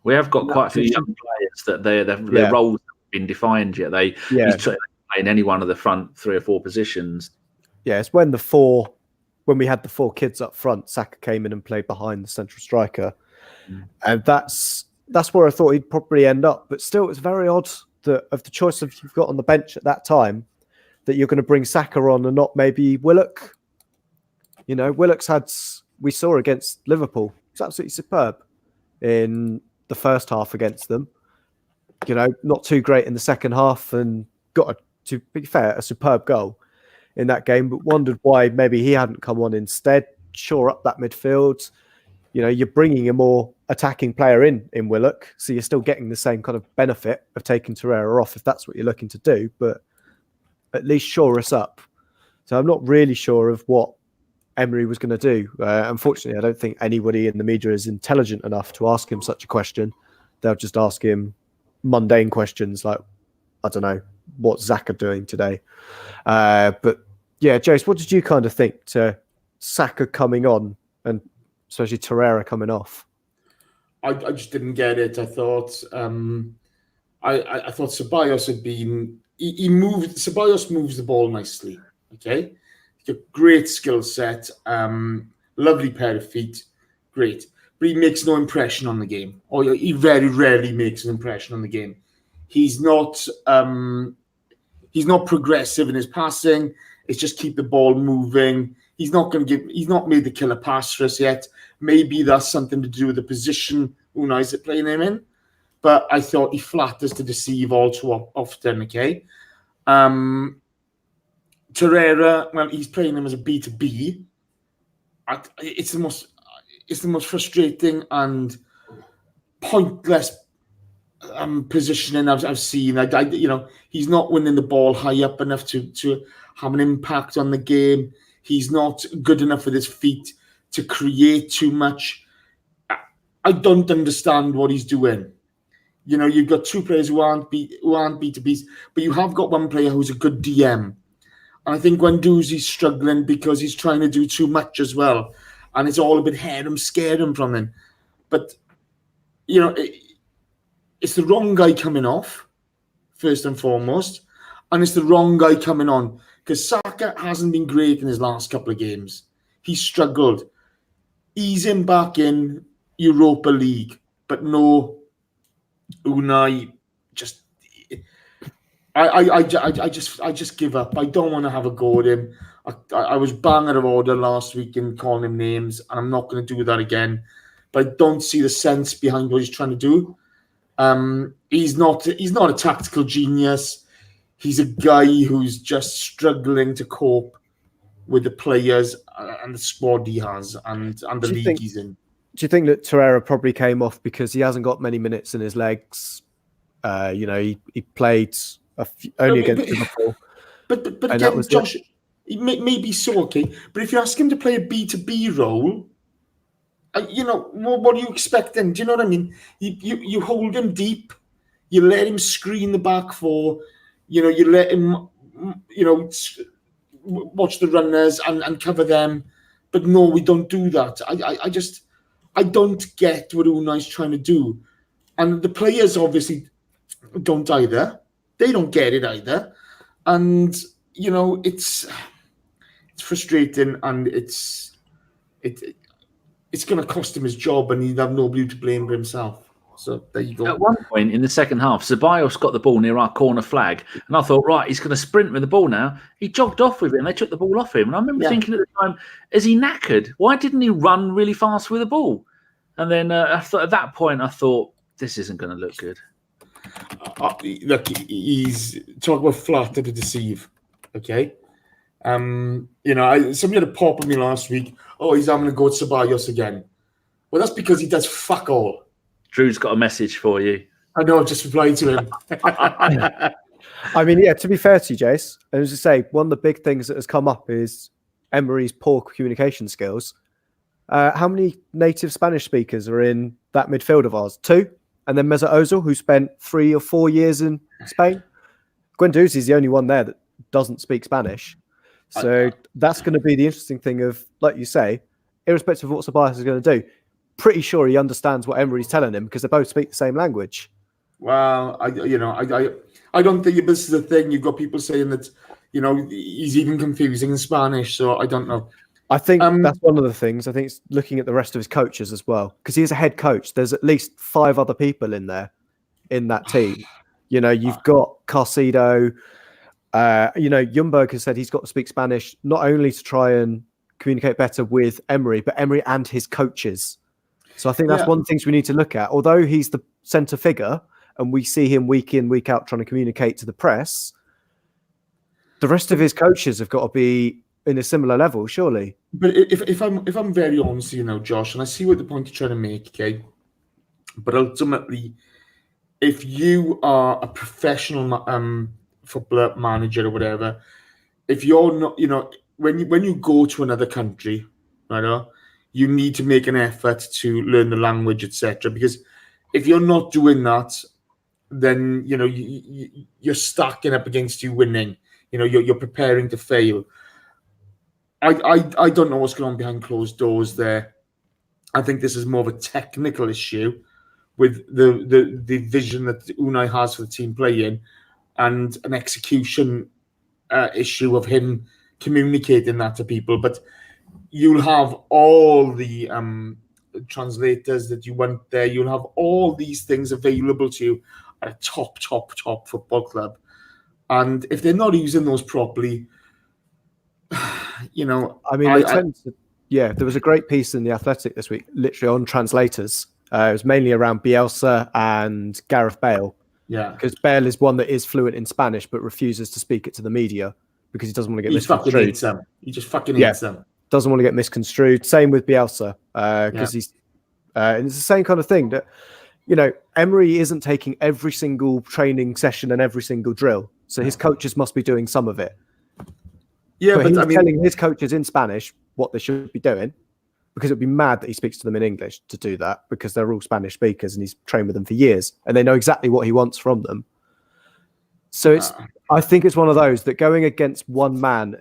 Speaker 1: We have got quite a few young players that their roles haven't been defined yet. He's trying to play in any one of the front 3 or 4 positions. Yeah,
Speaker 3: it's when we had the 4 kids up front, Saka came in and played behind the central striker. And that's where I thought he'd probably end up. But still, it's very odd that of the choice of you've got on the bench at that time, that you're going to bring Saka on and not maybe Willock. You know, Willock's we saw against Liverpool. It's absolutely superb in the first half against them. You know, not too great in the second half, and got, to be fair, a superb goal in that game, but wondered why maybe he hadn't come on instead, shore up that midfield. You know, you're bringing a more attacking player in Willock, so you're still getting the same kind of benefit of taking Torreira off if that's what you're looking to do, but at least shore us up. So I'm not really sure of what Emery was going to do. Unfortunately, I don't think anybody in the media is intelligent enough to ask him such a question. They'll just ask him mundane questions like, I don't know, what's Xhaka doing today? But yeah, Jace, what did you kind of think to Saka coming on and especially Torreira coming off?
Speaker 2: I just didn't get it. I thought I thought Ceballos had been Ceballos moves the ball nicely. Okay, he's got great skill set, lovely pair of feet, great. But he makes no impression on the game, or he very rarely makes an impression on the game. He's not progressive in his passing. It's just keep the ball moving. He's not made the killer pass for us yet. Maybe that's something to do with the position Unai's playing him in. But I thought he flatters to deceive all too often, okay? Torreira, well, he's playing him as a B2B. It's the most frustrating and pointless positioning I've seen. He's not winning the ball high up enough to have an impact on the game. He's not good enough with his feet to create too much. I don't understand what he's doing. You know, you've got 2 players who aren't B2Bs, but you have got one player who's a good DM. And I think Guendouzi's struggling because he's trying to do too much as well. And it's all a bit scaring from him. But, you know, it's the wrong guy coming off, first and foremost. And it's the wrong guy coming on. Because Saka hasn't been great in his last couple of games. He's struggled. Ease him back in Europa League. But no, Unai just... I just give up. I don't want to have a go at him. I was bang out of order last week in calling him names, and I'm not going to do that again. But I don't see the sense behind what he's trying to do. He's not a tactical genius. He's a guy who's just struggling to cope with the players and the squad he has and the league he's in.
Speaker 3: Do you think that Torreira probably came off because he hasn't got many minutes in his legs? You know, he played only against Liverpool.
Speaker 2: But again, Josh, maybe so, okay. But if you ask him to play a B2B role, you know, what are you expecting? Do you know what I mean? You hold him deep, you let him screen the back 4, you know, you let him, you know, watch the runners and cover them. But no, we don't do that. I don't get what Unai's trying to do. And the players obviously don't either. They don't get it either. And, you know, it's frustrating, and it's going to cost him his job, and he'd have nobody to blame but himself. So there you go.
Speaker 1: At one point in the second half, Ceballos got the ball near our corner flag, and I thought, right, he's going to sprint with the ball now. He jogged off with it, and they took the ball off him. And I remember thinking at the time, is he knackered? Why didn't he run really fast with the ball? And then at that point, I thought, this isn't going to look good.
Speaker 2: look, he's talking about flatter to deceive. Okay. Somebody had a pop on me last week. Oh, he's having to go to Ceballos again. Well, that's because he does fuck all.
Speaker 1: Drew's got a message for you.
Speaker 2: I know, I've just replied to him.
Speaker 3: I mean, yeah, to be fair to you, Jace, and as I say, one of the big things that has come up is Emery's poor communication skills. How many native Spanish speakers are in that midfield of ours? 2? And then Mesut Ozil, who spent 3 or 4 years in Spain. Guendouzi is the only one there that doesn't speak Spanish. So that's going to be the interesting thing of, like you say, irrespective of what Ceballos is going to do, pretty sure he understands what Emery's telling him because they both speak the same language.
Speaker 2: Well, I don't think this is the thing. You've got people saying that, he's even confusing in Spanish. So I don't know.
Speaker 3: I think that's one of the things. I think it's looking at the rest of his coaches as well, because he is a head coach. There's at least 5 other people in there in that team. You've got Carcedo. Ljungberg has said he's got to speak Spanish, not only to try and communicate better with Emery, but Emery and his coaches. So I think that's one of the things we need to look at. Although he's the centre figure and we see him week in, week out trying to communicate to the press, the rest of his coaches have got to be in a similar level, surely.
Speaker 2: But if I'm very honest, Josh, and I see what the point you're trying to make, okay? But ultimately, if you are a professional footballer manager or whatever, if you're not, when you go to another country, you need to make an effort to learn the language, etc. Because if you're not doing that, then you're stacking up against you winning. You're preparing to fail. I don't know what's going on behind closed doors there. I think this is more of a technical issue with the vision that Unai has for the team playing, and an execution issue of him communicating that to people. But you'll have all the translators that you want there. You'll have all these things available to you at a top football club. And if they're not using those properly, there was a great piece in The Athletic this week, literally on translators. It was mainly around Bielsa and Gareth Bale. Yeah. Because Bale is one that is fluent in Spanish but refuses to speak it to the media because he doesn't want to get misconstrued. He just fucking hates them.
Speaker 3: Doesn't want to get misconstrued. Same with Bielsa because he's... and it's the same kind of thing that, Emery isn't taking every single training session and every single drill. So his coaches must be doing some of it. Yeah, but he's telling his coaches in Spanish what they should be doing, because it would be mad that he speaks to them in English to do that, because they're all Spanish speakers and he's trained with them for years and they know exactly what he wants from them. So I think it's one of those that going against one man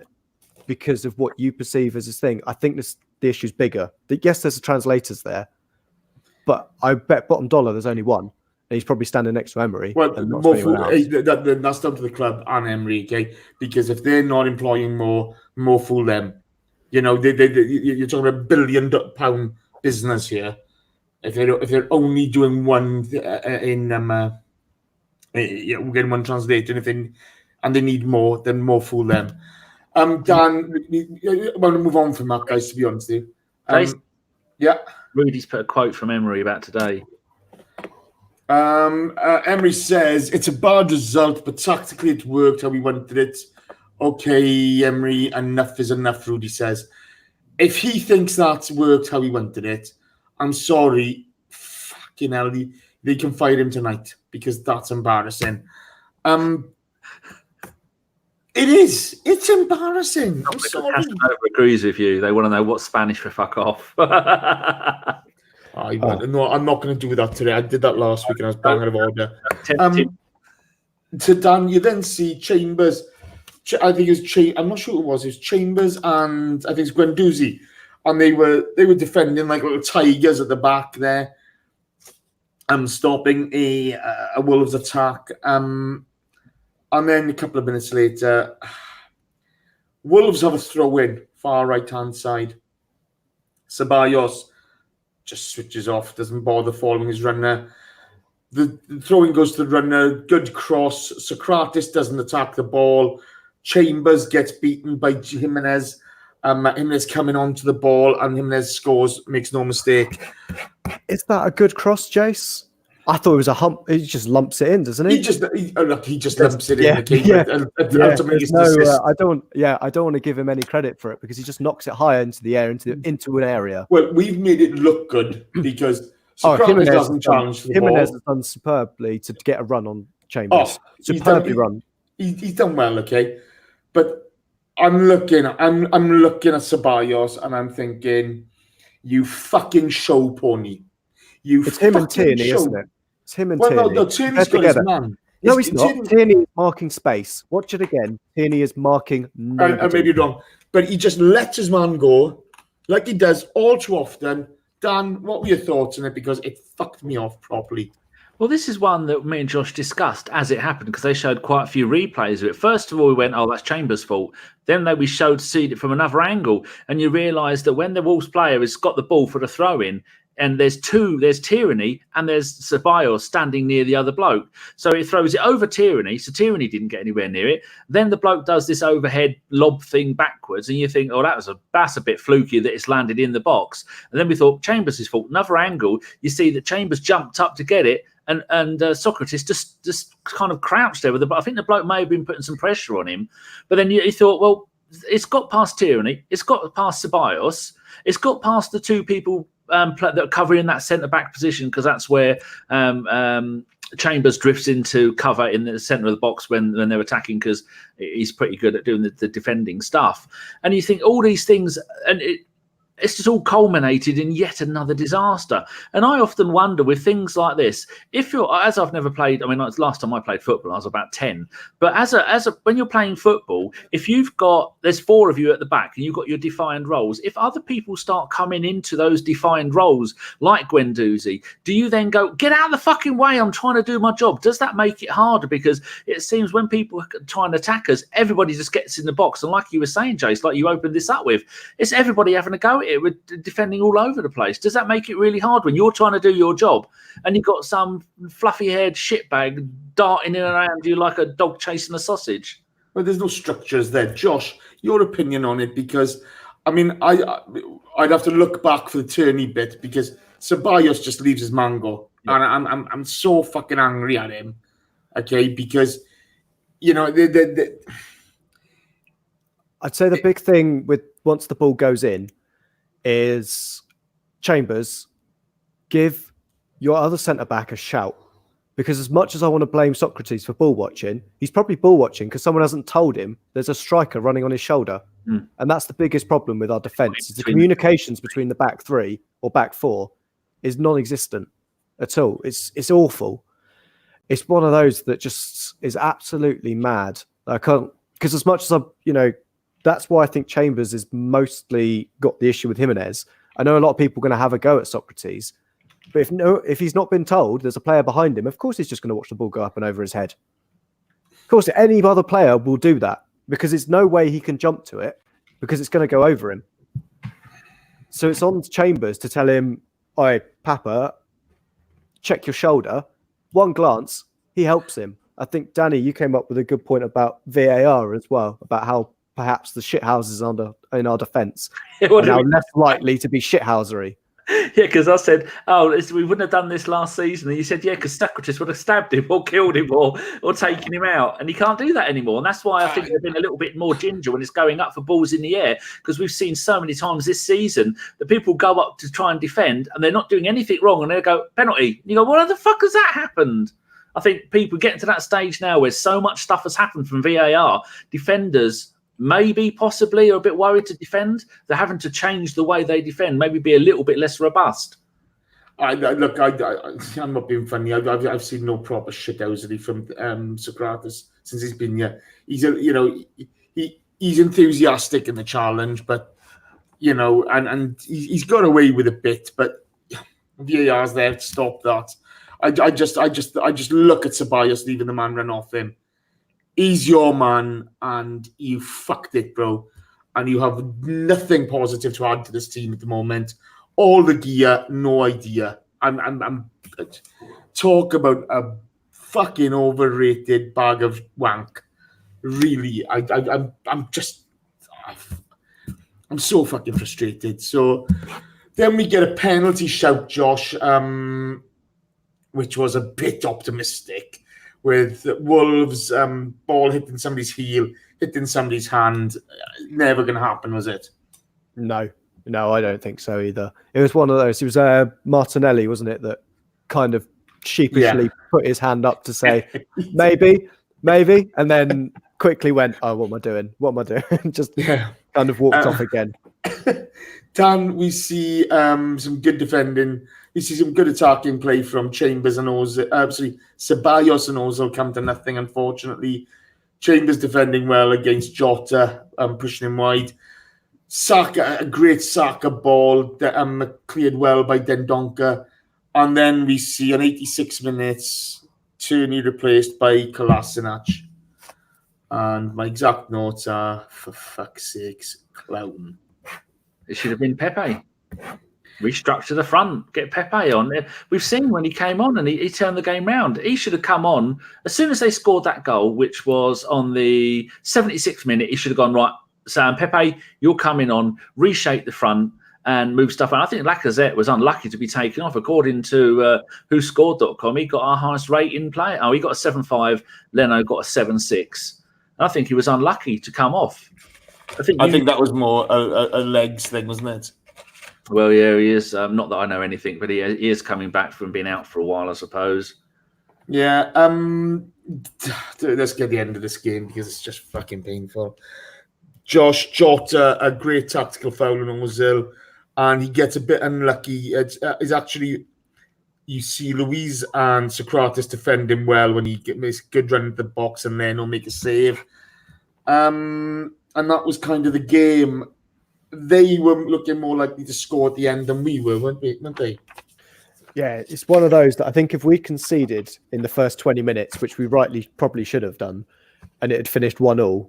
Speaker 3: because of what you perceive as his thing, I think the issue's bigger. Yes, there's translators there, but I bet bottom dollar there's only one. And he's probably standing next to Emery.
Speaker 2: Well, that's down to the club and Emery, okay? Because if they're not employing more fool them. You're talking about £1 billion business here. If they're only doing one getting one translator, and they need more, then more fool them. Dan, I want to move on from that, guys. To be honest with you,
Speaker 1: Rudy's put a quote from Emery about today.
Speaker 2: Emery says it's a bad result, but tactically it worked how we wanted it. Okay, Emery, enough is enough, Rudy says. If he thinks that's worked how he wanted it, I'm sorry, fucking hell, they can fire him tonight, because that's embarrassing. It is. It's embarrassing. I'm sorry.
Speaker 1: Casanova agrees with you. They want to know what's Spanish for fuck off.
Speaker 2: No, I'm not going to do that today. I did that last week and I was bang out of order. To Dan, you then see Chambers. I think it was I'm not sure who it was. It was Chambers and I think it's Guendouzi, and they were defending like little tigers at the back there, stopping a Wolves attack. And then a couple of minutes later, Wolves have a throw in far right hand side. Ceballos just switches off, doesn't bother following his runner. The throwing goes to the runner, good cross. Sokratis doesn't attack the ball. Chambers gets beaten by Jimenez. Jimenez coming onto the ball, and Jimenez scores, makes no mistake.
Speaker 3: Is that a good cross, Jace? I thought it was a hump. He just lumps it in, doesn't he?
Speaker 2: He just lumps it in.
Speaker 3: Ultimately, I don't want to give him any credit for it because he just knocks it higher into the air, into an area.
Speaker 2: Well, we've made it look good because Sokratis doesn't challenge for the ball.
Speaker 3: Jimenez has done superbly to get a run on Chambers. Superbly run.
Speaker 2: He's done well, okay, but I'm looking at Ceballos and I'm thinking, you fucking show pony.
Speaker 3: It's him and Tierney, isn't it? It's him and Tierney.
Speaker 2: No, Tierney's got his man.
Speaker 3: No, he's not. Tierney is marking space. Watch it again. Tierney is marking.
Speaker 2: I may be wrong, but he just lets his man go, like he does all too often. Dan, what were your thoughts on it? Because it fucked me off properly.
Speaker 1: Well, this is one that me and Josh discussed as it happened because they showed quite a few replays of it. First of all, we went, "Oh, that's Chambers' fault." Then we showed see it from another angle, and you realise that when the Wolves player has got the ball for the throw-in, and there's Tierney and there's Ceballos standing near the other bloke. So it throws it over Tierney. So Tierney didn't get anywhere near it. Then the bloke does this overhead lob thing backwards. And you think, oh, that's a bit fluky that it's landed in the box. And then we thought Chambers' fault. Another angle, you see that Chambers jumped up to get it. And Sokratis just kind of crouched there with I think the bloke may have been putting some pressure on him. But then you thought, well, it's got past Tierney. It's got past Ceballos. It's got past the two people that are covering that centre-back position because that's where Chambers drifts into cover in the centre of the box when they're attacking because he's pretty good at doing the defending stuff. And you think all these things, and it's just all culminated in yet another disaster. And I often wonder with things like this, as I've never played, I mean, last time I played football, I was about 10. But when you're playing football, if there's 4 of you at the back and you've got your defined roles, if other people start coming into those defined roles, like Guendouzi, do you then go, get out of the fucking way, I'm trying to do my job? Does that make it harder? Because it seems when people try and attack us, everybody just gets in the box. And like you were saying, Jace, like you opened this up with, it's everybody having a go at it. We're defending all over the place. Does that make it really hard when you're trying to do your job and you've got some fluffy-haired shitbag darting in and around you like a dog chasing a sausage?
Speaker 2: Well, there's no structures there. Josh, your opinion on it, because, I mean, I'd have to look back for the Tierney bit because Ceballos just leaves his man go. Yeah. And I'm so fucking angry at him, okay, because, you know,
Speaker 3: I'd say the big thing with once the ball goes in is Chambers, give your other centre-back a shout. Because as much as I want to blame Sokratis for ball watching, he's probably ball watching because someone hasn't told him there's a striker running on his shoulder. And that's the biggest problem with our defence. The communications between the back 3 or back 4 is non-existent at all. It's awful. It's one of those that just is absolutely mad. I can't, because as much as that's why I think Chambers is mostly got the issue with Jimenez. I know a lot of people are going to have a go at Sokratis, but if he's not been told there's a player behind him, of course he's just going to watch the ball go up and over his head. Of course, any other player will do that because there's no way he can jump to it because it's going to go over him. So it's on Chambers to tell him, "Oi, Papa, check your shoulder." One glance, he helps him. I think, Danny, you came up with a good point about VAR as well, about how perhaps the shithouses in our defence are now less likely to be shithousery.
Speaker 1: Yeah, because I said, we wouldn't have done this last season. And you said, yeah, because Sokratis would have stabbed him or killed him or taken him out. And he can't do that anymore. And that's why I think they've been a little bit more ginger when it's going up for balls in the air, because we've seen so many times this season that people go up to try and defend and they're not doing anything wrong. And they go, penalty. And you go, what the fuck has that happened? I think people getting to that stage now where so much stuff has happened from VAR, defenders maybe possibly are a bit worried to defend. They're having to change the way they defend, maybe be a little bit less robust.
Speaker 2: I'm not being funny. I've seen no proper shithousery from Sokratis since he's been here. He's he's enthusiastic in the challenge, but and he's got away with a bit. But VAR's there to stop that. I just look at Ceballos leaving the man run off him. He's your man, and you fucked it, bro. And you have nothing positive to add to this team at the moment. All the gear, no idea. I'm talk about a fucking overrated bag of wank. Really, I'm so fucking frustrated. So then we get a penalty shout, Josh. which was a bit optimistic, with Wolves ball hitting somebody's heel, hitting somebody's hand. Never going to happen, was it?
Speaker 3: No, I don't think so either. It was one of those. It was Martinelli, wasn't it, that kind of sheepishly put his hand up to say, maybe, and then quickly went, oh, what am I doing? Just kind of walked off again.
Speaker 2: Dan, we see some good defending. We see some good attacking play from Chambers and Ozil. Ceballos and Ozil come to nothing, unfortunately. Chambers defending well against Jota, pushing him wide. Saka, a great Saka ball that cleared well by Dendoncker. And then we see in 86 minutes, Tierney replaced by Kolasinac. And my exact notes are, for fuck's sakes, clown.
Speaker 1: It should have been Pepe. Restructure the front, get Pepe on. We've seen when he came on and he turned the game round. He should have come on as soon as they scored that goal, which was on the 76th minute. He should have gone, right, Sam, Pepe, you're coming on, reshape the front and move stuff. And I think Lacazette was unlucky to be taken off. According to WhoScored.com, he got our highest rating player. Oh, he got a 7.5. Leno got a 7.6. I think he was unlucky to come off.
Speaker 2: I think that was more a legs thing, wasn't it?
Speaker 1: Well, yeah, he is. Not that I know anything, but he is coming back from being out for a while, I suppose.
Speaker 2: Yeah. Let's get the end of this game because it's just fucking painful. Josh Jota, a great tactical foul on Ozil, and he gets a bit unlucky. It's actually, you see Luiz and Sokratis defend him well when he makes a good run into the box and then he'll make a save. And that was kind of the game. They were looking more likely to score at the end than we were, weren't they?
Speaker 3: Yeah, it's one of those that I think if we conceded in the first 20 minutes, which we rightly probably should have done, and it had finished 1-1,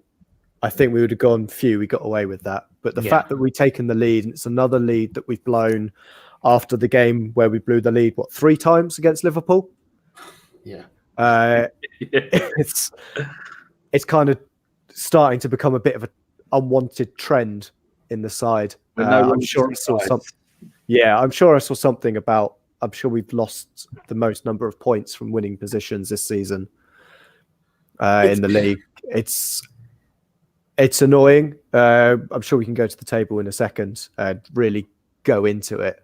Speaker 3: I think we would have gone, we got away with that. But the fact that we've taken the lead, and it's another lead that we've blown after the game where we blew the lead, 3 times against Liverpool?
Speaker 2: Yeah.
Speaker 3: It's kind of starting to become a bit of an unwanted trend in the side. I'm sure I saw something. Yeah, I'm sure I saw something about. I'm sure we've lost the most number of points from winning positions this season in the league. It's annoying. I'm sure we can go to the table in a second and really go into it.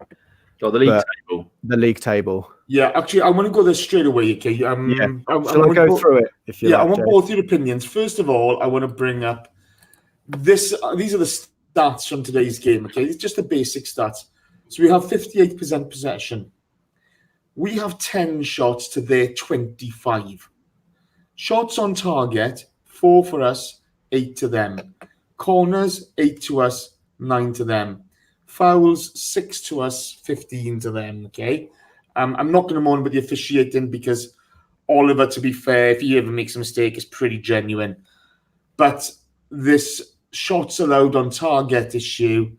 Speaker 1: Oh, the league table.
Speaker 3: The league table.
Speaker 2: Yeah, actually, I want to go there straight away. Okay.
Speaker 3: Shall I go through it? If you like,
Speaker 2: I want
Speaker 3: Jay?
Speaker 2: both your opinions. First of all, I want to bring up this. These are the stats from today's game. Okay, it's just the basic stats. So we have 58% possession. We have 10 shots to their 25. Shots on target, 4 for us, 8 to them. Corners, 8 to us, 9 to them. Fouls, 6 to us, 15 to them. Okay. I'm not going to moan with the officiating because Oliver, to be fair, if he ever makes a mistake, is pretty genuine. But this shots allowed on target issue,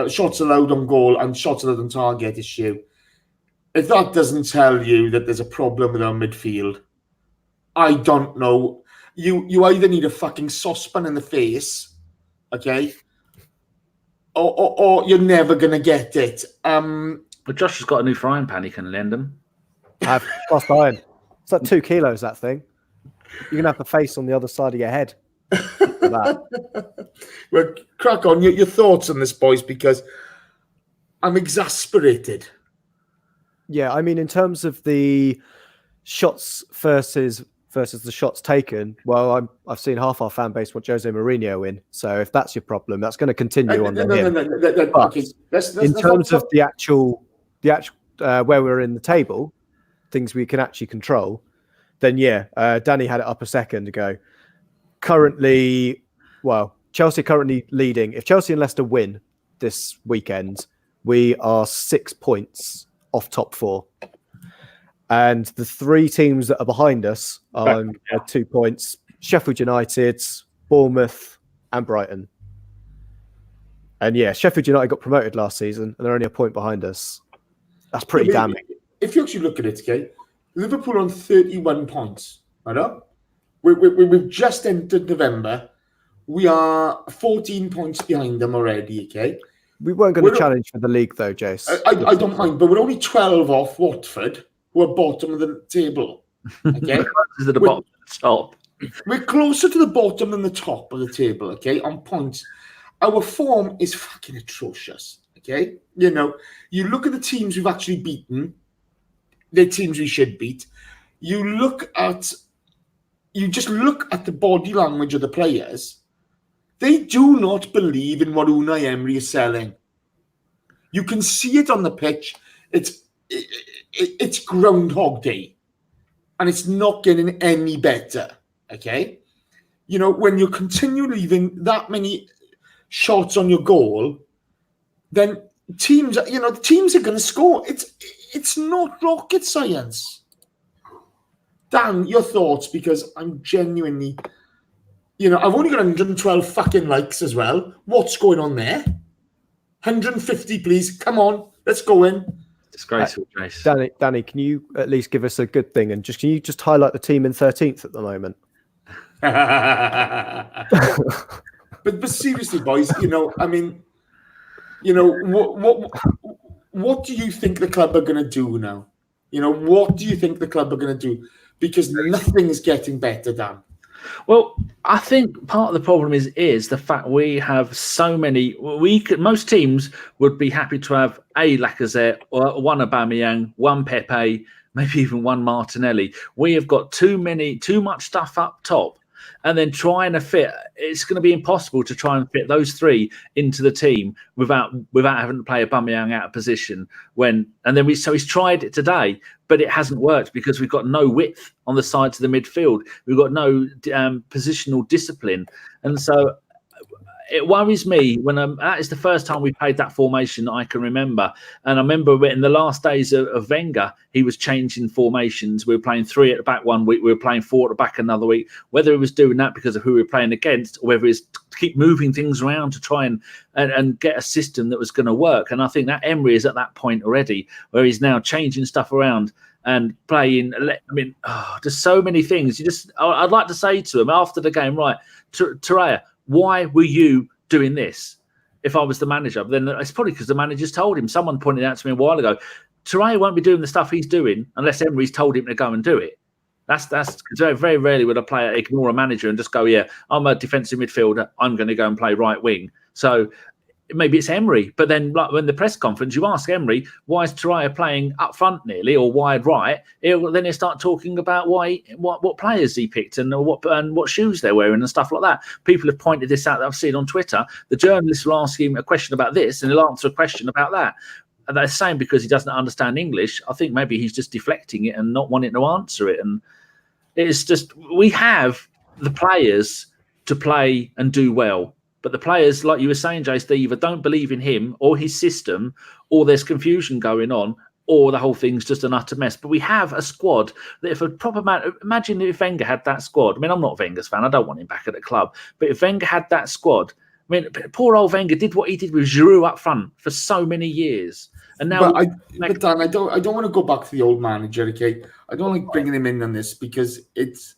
Speaker 2: shots allowed on goal and shots allowed on target issue, if that doesn't tell you that there's a problem with our midfield, I don't know. You either need a fucking saucepan in the face, okay, or you're never going to get it.
Speaker 1: But Josh has got a new frying pan he can lend him.
Speaker 3: I've cast iron. It's like 2 kilos, that thing. You're going to have the face on the other side of your head.
Speaker 2: Well, crack on. Your thoughts on this, boys, because I'm exasperated.
Speaker 3: Yeah, I mean, in terms of the shots versus the shots taken, well, I've seen half our fan base want Jose Mourinho in. So if that's your problem, that's going to continue on.
Speaker 2: Okay.
Speaker 3: In terms of the actual where we're in the table, things we can actually control, then Danny had it up a second ago. Currently, Chelsea currently leading. If Chelsea and Leicester win this weekend, we are 6 points off top 4. And the 3 teams that are behind us are 2 points: Sheffield United, Bournemouth, and Brighton. And Sheffield United got promoted last season, and they're only a point behind us. That's pretty damning.
Speaker 2: If you actually look at it, okay, Liverpool on 31 points. Right? We've just entered November. We are 14 points behind them already, okay?
Speaker 3: We weren't going to challenge for the league, though, Jace.
Speaker 2: I don't mind, but we're only 12 off Watford, who are bottom of the table. Okay,
Speaker 1: Is it the bottom of the top?
Speaker 2: We're closer to the bottom than the top of the table. Okay, on points, our form is fucking atrocious. Okay, you know, you look at the teams we've actually beaten, the teams we should beat. You just look at the body language of the players. They do not believe in what Unai Emery is selling. You can see it on the pitch. It's Groundhog Day, and it's not getting any better. Okay, you know, when you're continually leaving that many shots on your goal, then teams are going to score. It's not rocket science. Dan, your thoughts, because I'm genuinely, you know, I've only got 112 fucking likes as well. What's going on there? 150, please. Come on, let's go in.
Speaker 1: Disgraceful, Jace.
Speaker 3: Danny, can you at least give us a good thing and can you just highlight the team in 13th at the moment?
Speaker 2: but seriously, boys, you know, I mean, you know, what do you think the club are going to do now? You know, what do you think the club are going to do? Because nothing's getting better, Dan.
Speaker 1: Well, I think part of the problem is the fact we have so many. Most teams would be happy to have a Lacazette or one Aubameyang, one Pepe, maybe even one Martinelli. We have got too much stuff up top, and then trying to fit. It's going to be impossible to try and fit those three into the team without having to play Aubameyang out of position. So he's tried it today, but it hasn't worked because we've got no width on the sides of the midfield. We've got no positional discipline, and so it worries me when that is the first time we played that formation that I can remember. And I remember in the last days of Wenger, he was changing formations. We were playing 3 at the back one week, we were playing 4 at the back another week. Whether he was doing that because of who we were playing against, or whether it's to keep moving things around to try and get a system that was going to work. And I think that Emery is at that point already, where he's now changing stuff around and playing. I mean, there's so many things. I'd like to say to him after the game, right, Torreira, why were you doing this? If I was the manager, but then it's probably because the manager's told him. Someone pointed out to me a while ago, Torreira won't be doing the stuff he's doing unless Emery's told him to go and do it. That's because very rarely would a player ignore a manager and just go, yeah, I'm a defensive midfielder, I'm going to go and play right wing. So maybe it's Emery, but then like when the press conference, you ask Emery, why is Torreira playing up front nearly or wide right? Then he'll start talking about what players he picked and what shoes they're wearing and stuff like that. People have pointed this out that I've seen on Twitter. The journalists will ask him a question about this and he'll answer a question about that. And they're saying because he doesn't understand English, I think maybe he's just deflecting it and not wanting to answer it. And it's just, we have the players to play and do well. But the players, like you were saying, Jace, they either don't believe in him or his system, or there's confusion going on, or the whole thing's just an utter mess. But we have a squad that if a proper man, imagine if Wenger had that squad. I mean, I'm not a Wenger's fan. I don't want him back at the club. But if Wenger had that squad, I mean, poor old Wenger did what he did with Giroud up front for so many years. And now,
Speaker 2: but Dan, I don't want to go back to the old manager, okay? I don't like bringing him in on this because it's,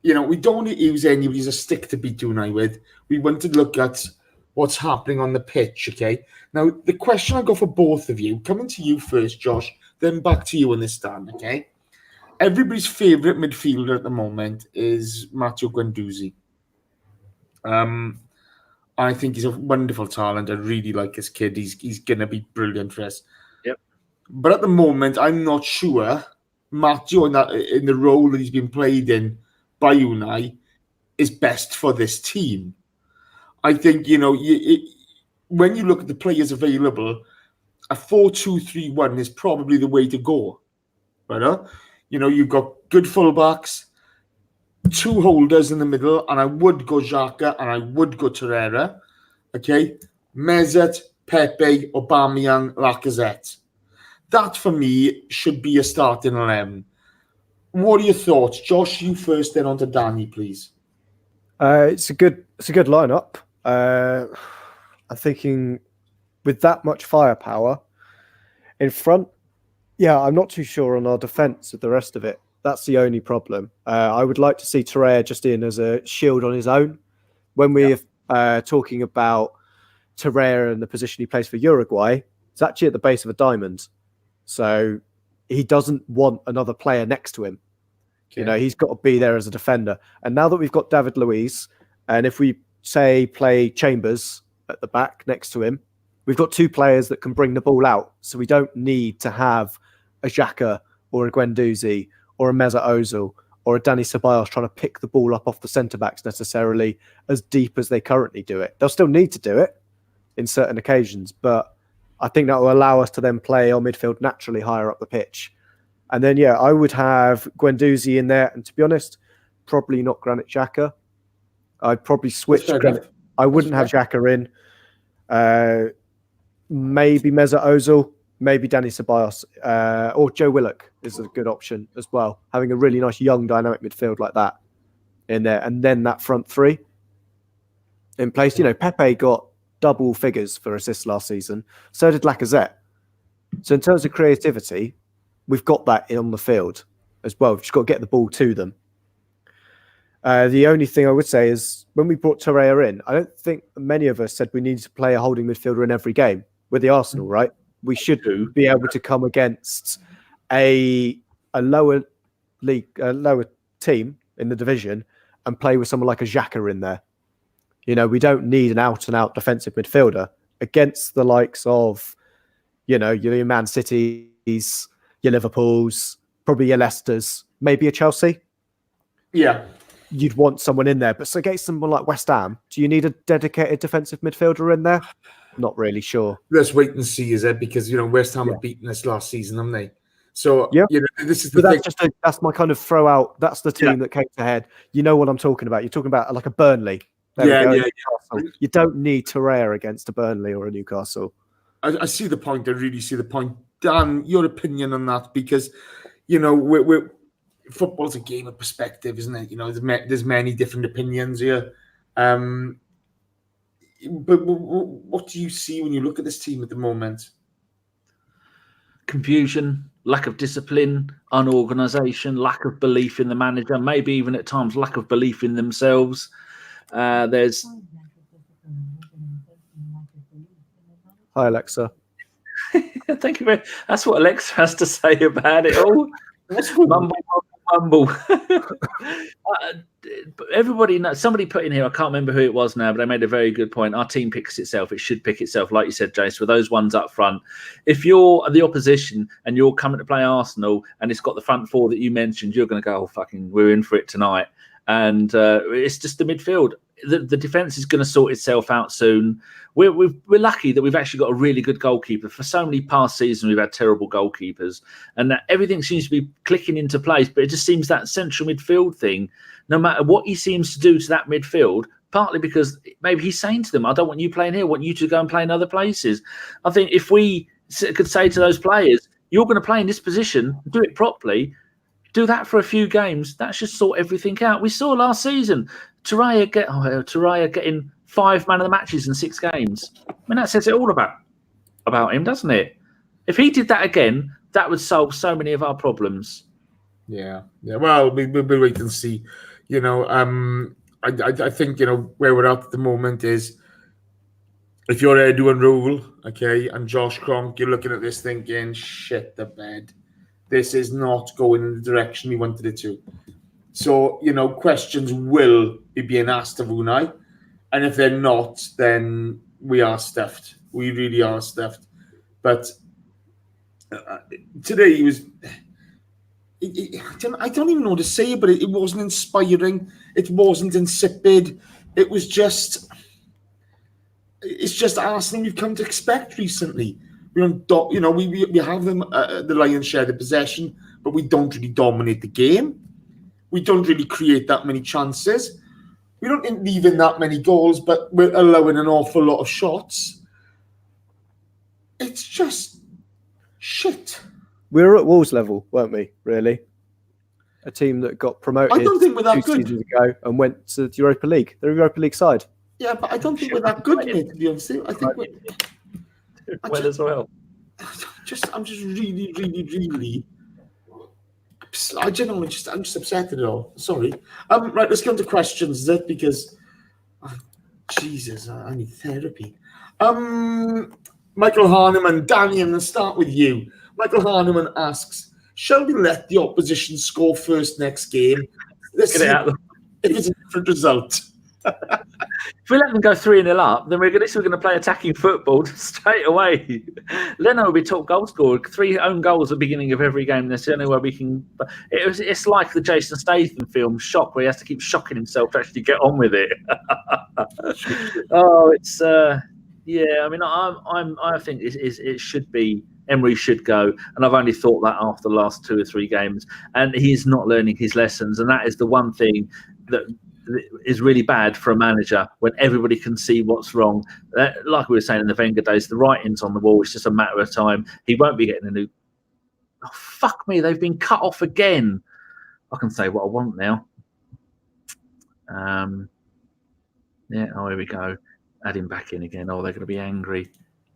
Speaker 2: you know, we don't want to use anybody as a stick to beat Unai with. We want to look at what's happening on the pitch, okay? Now, the question I got for both of you, coming to you first, Josh, then back to you on this, Dan, okay? Everybody's favourite midfielder at the moment is Matteo Guendouzi. I think he's a wonderful talent. I really like this kid. He's going to be brilliant for us.
Speaker 1: Yep.
Speaker 2: But at the moment, I'm not sure Matteo in the role that he's been played in by Unai is best for this team. I think, you know, when you look at the players available, a 4-2-3-1 is probably the way to go. Right? You know, you've got good fullbacks, 2 holders in the middle, and I would go Xhaka and I would go Torreira. Okay? Mesut, Pepe, Aubameyang, Lacazette. That, for me, should be a starting 11. What are your thoughts? Josh, you first, then on to Danny, please.
Speaker 3: It's a good lineup. I'm thinking with that much firepower in front, yeah, I'm not too sure on our defence with the rest of it. That's the only problem. I would like to see Torreira just in as a shield on his own. When we're talking about Torreira and the position he plays for Uruguay, it's actually at the base of a diamond. So he doesn't want another player next to him.
Speaker 2: Okay.
Speaker 3: You know, he's got to be there as a defender. And now that we've got David Luiz, and if we say play Chambers at the back next to him, we've got two players that can bring the ball out. So we don't need to have a Xhaka or a Guendouzi or a Mesut Ozil or a Dani Ceballos trying to pick the ball up off the centre-backs necessarily as deep as they currently do it. They'll still need to do it in certain occasions, but I think that will allow us to then play our midfield naturally higher up the pitch. And then, yeah, I would have Guendouzi in there. And to be honest, probably not Granit Xhaka. I'd probably switch Granit. I wouldn't have Xhaka in. Maybe Mesut Ozil, maybe Dani Ceballos, or Joe Willock is a good option as well. Having a really nice young dynamic midfield like that in there. And then that front three in place. You know, Pepe got double figures for assists last season. So did Lacazette. So in terms of creativity, we've got that on the field as well. We've just got to get the ball to them. The only thing I would say is when we brought Torreira in, I don't think many of us said we needed to play a holding midfielder in every game with the Arsenal, right? We should be able to come against a lower league, a lower team in the division and play with someone like a Xhaka in there. You know, we don't need an out-and-out defensive midfielder against the likes of, you know, your Man Cities, your Liverpools, probably your Leicesters, maybe a Chelsea.
Speaker 2: Yeah.
Speaker 3: You'd want someone in there. But so against someone like West Ham, do you need a dedicated defensive midfielder in there? Not really sure.
Speaker 2: Let's wait and see, is it? Because, you know, West Ham have beaten us last season, haven't they? So, you know, this is the thing.
Speaker 3: That's my kind of throw out. That's the team that came to head. You know what I'm talking about. You're talking about like a Burnley.
Speaker 2: Yeah.
Speaker 3: You don't need Torreira against a Burnley or a Newcastle.
Speaker 2: I see the point. I really see the point. Dan, your opinion on that? Because, you know, football's a game of perspective, isn't it? You know, there's many different opinions here. But what do you see when you look at this team at the moment?
Speaker 1: Confusion, lack of discipline, unorganisation, lack of belief in the manager, maybe even at times lack of belief in themselves. There's...
Speaker 3: Hi, Alexa.
Speaker 1: Thank you very much. That's what Alexa has to say about it all. Mumble. Everybody knows, somebody put in here, I can't remember who it was now, but they made a very good point. Our team picks itself. It should pick itself, like you said, Jace, with those ones up front. If you're the opposition and you're coming to play Arsenal and it's got the front four that you mentioned, you're going to go, oh, fucking, we're in for it tonight. And it's just the midfield. The defence is going to sort itself out soon. We're lucky that we've actually got a really good goalkeeper. For so many past seasons, we've had terrible goalkeepers, and that everything seems to be clicking into place. But it just seems that central midfield thing, no matter what he seems to do to that midfield, partly because maybe he's saying to them, I don't want you playing here, I want you to go and play in other places. I think if we could say to those players, you're going to play in this position, do it properly, do that for a few games, that should sort everything out. We saw last season, Torreira getting 5 man of the matches in 6 games. I mean, that says it all about him, doesn't it? If he did that again, that would solve so many of our problems.
Speaker 2: Yeah. Well, we'll wait and see. You know, I think, you know, where we're at the moment is if you're Edu and Rule, okay, and Josh Kronk, you're looking at this thinking, shit the bed. This is not going in the direction we wanted it to. So, you know, questions will be being asked of Unai. And if they're not, then we are stuffed. We really are stuffed. But today he was... I don't even know what to say, but it wasn't inspiring. It wasn't insipid. It was just... It's just Arsenal we've come to expect recently. We don't, you know, we have them the lion's share of the possession, but we don't really dominate the game. We don't really create that many chances. We don't leave in that many goals, but we're allowing an awful lot of shots. It's just shit.
Speaker 3: We were at Wolves level, weren't we, really? A team that got promoted
Speaker 2: I don't think we're that
Speaker 3: 2
Speaker 2: good.
Speaker 3: seasons ago and went to the Europa League. They're a Europa League side.
Speaker 2: Yeah, but I don't think we're that good, mate, to be honest. I think we're...
Speaker 1: as well.
Speaker 2: I'm just really, really, really... I don't know, I'm just upset at it all. Sorry. Right, let's get on to questions, is it? Because, Jesus, I need therapy. Michael Harneman, Danny, I'm going to start with you. Michael Harneman asks, Shall we let the opposition score first next game? Let's
Speaker 1: Get
Speaker 2: see
Speaker 1: it out.
Speaker 2: if it's a different result.
Speaker 1: If we let them go 3-0 up, then we're going to play attacking football straight away. Leno will be top goal scorer. 3 own goals at the beginning of every game. That's the only way we can. It's like the Jason Statham film Shock, where he has to keep shocking himself to actually get on with it. It's yeah. I mean, I think it should be. Emery should go, and I've only thought that after the last 2 or 3 games, and he's not learning his lessons, and that is the one thing that is really bad for a manager when everybody can see what's wrong. Like we were saying in the Wenger days, the writing's on the wall. It's just a matter of time. He won't be getting a new. Oh, fuck me! They've been cut off again. I can say what I want now. Yeah. Oh, here we go. Add him back in again. Oh, they're going to be angry.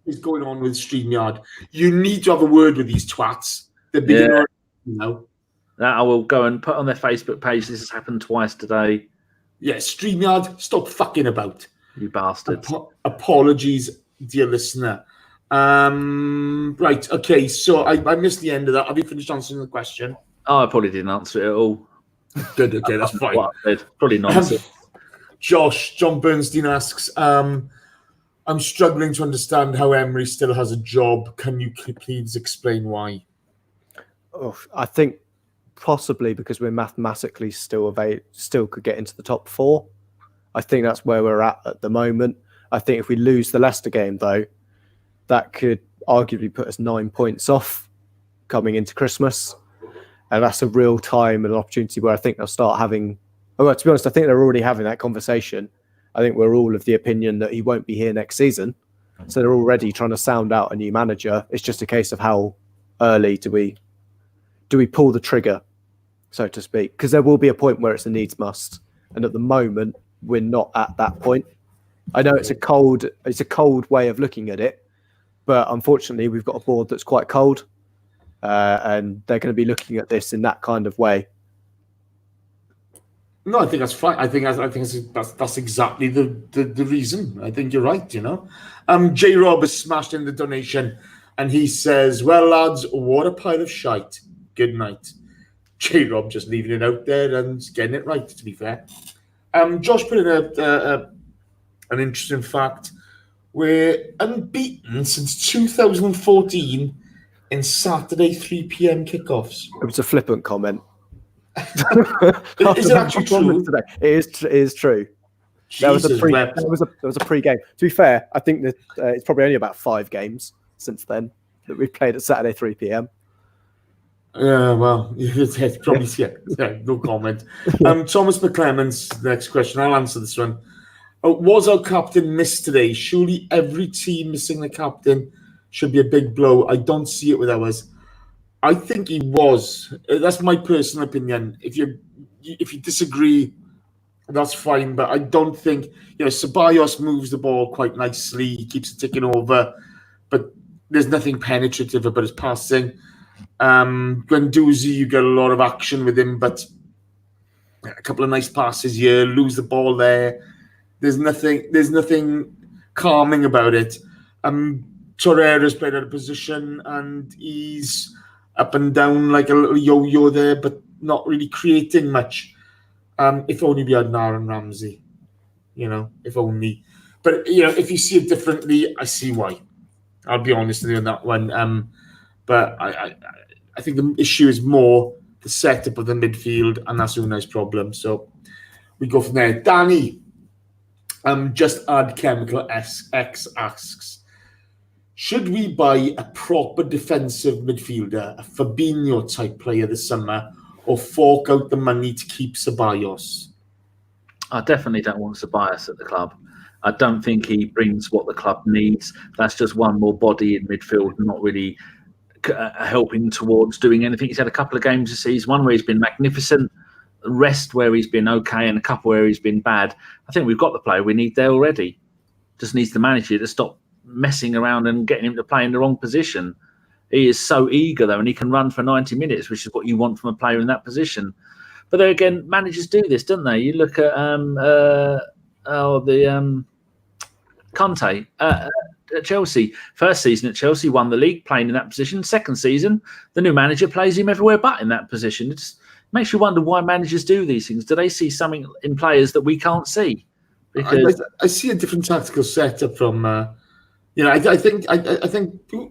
Speaker 2: What's going on with StreamYard? You need to have a word with these twats. They're beginning,
Speaker 1: That I will go and put on their Facebook page. This has happened twice today.
Speaker 2: Yeah, StreamYard, stop fucking about.
Speaker 1: You bastards.
Speaker 2: Apologies, dear listener. Right, okay, so I missed the end of that. Have you finished answering the question?
Speaker 1: Oh, I probably didn't answer it at all.
Speaker 2: Good, okay, that's fine.
Speaker 1: What I said. Probably nonsense.
Speaker 2: John Bernstein asks, I'm struggling to understand how Emery still has a job. Can you please explain why?
Speaker 3: Oh, I think possibly because we're mathematically still could get into the top 4. I think that's where we're at the moment. I think if we lose the Leicester game, though, that could arguably put us 9 points off coming into Christmas. And that's a real time and an opportunity where I think they'll start having... Well, to be honest, I think they're already having that conversation. I think we're all of the opinion that he won't be here next season. So they're already trying to sound out a new manager. It's just a case of how early do we pull the trigger, so to speak, because there will be a point where it's a needs must. And at the moment, we're not at that point. I know it's a cold way of looking at it, but unfortunately we've got a board that's quite cold, and they're going to be looking at this in that kind of way.
Speaker 2: No, I think that's fine. I think that's exactly the reason. I think you're right. J. Rob has smashed in the donation, and he says, "Well, lads, what a pile of shite. Good night." J. Rob just leaving it out there and getting it right. To be fair, Josh put in an interesting fact. We're unbeaten since 2014 in Saturday 3 p.m. kickoffs.
Speaker 3: It was a flippant comment.
Speaker 2: Is it actually true?
Speaker 3: Today. It is true. There was a pre-game. To be fair, I think that it's probably only about 5 games since then that we've played at Saturday 3 p.m.
Speaker 2: Yeah, well, it's probably no comment. Thomas McClemens, next question. I'll answer this one. Was our captain missed today? Surely every team missing the captain should be a big blow. I don't see it with ours. I think he was. That's my personal opinion. If you disagree, that's fine. But I don't think Ceballos moves the ball quite nicely. He keeps it ticking over, but there's nothing penetrative about his passing. Guendouzi, you get a lot of action with him, but a couple of nice passes here. Lose the ball there. There's nothing calming about it. Torreira's played out of position, and he's up and down like a little yo-yo there, but not really creating much. If only we had Aaron Ramsey, if only. But, if you see it differently, I see why. I'll be honest with you on that one. But I think the issue is more the setup of the midfield, and that's Unai's problem. So we go from there. Danny, just add Chemical X asks, should we buy a proper defensive midfielder, a Fabinho-type player this summer, or fork out the money to keep Ceballos?
Speaker 1: I definitely don't want Ceballos at the club. I don't think he brings what the club needs. That's just one more body in midfield, not really helping towards doing anything. He's had a couple of games this season, one where he's been magnificent, the rest where he's been okay, and a couple where he's been bad. I think we've got the player we need there already. Just needs the manager to stop messing around and getting him to play in the wrong position. He is so eager though, and he can run for 90 minutes, which is what you want from a player in that position. But then again, managers do this, don't they? You look at Conte. at Chelsea. First season at Chelsea, won the league playing in that position. Second season, the new manager plays him everywhere but in that position. It makes you wonder why managers do these things. Do they see something in players that we can't see? Because
Speaker 2: I see a different tactical setup from. I think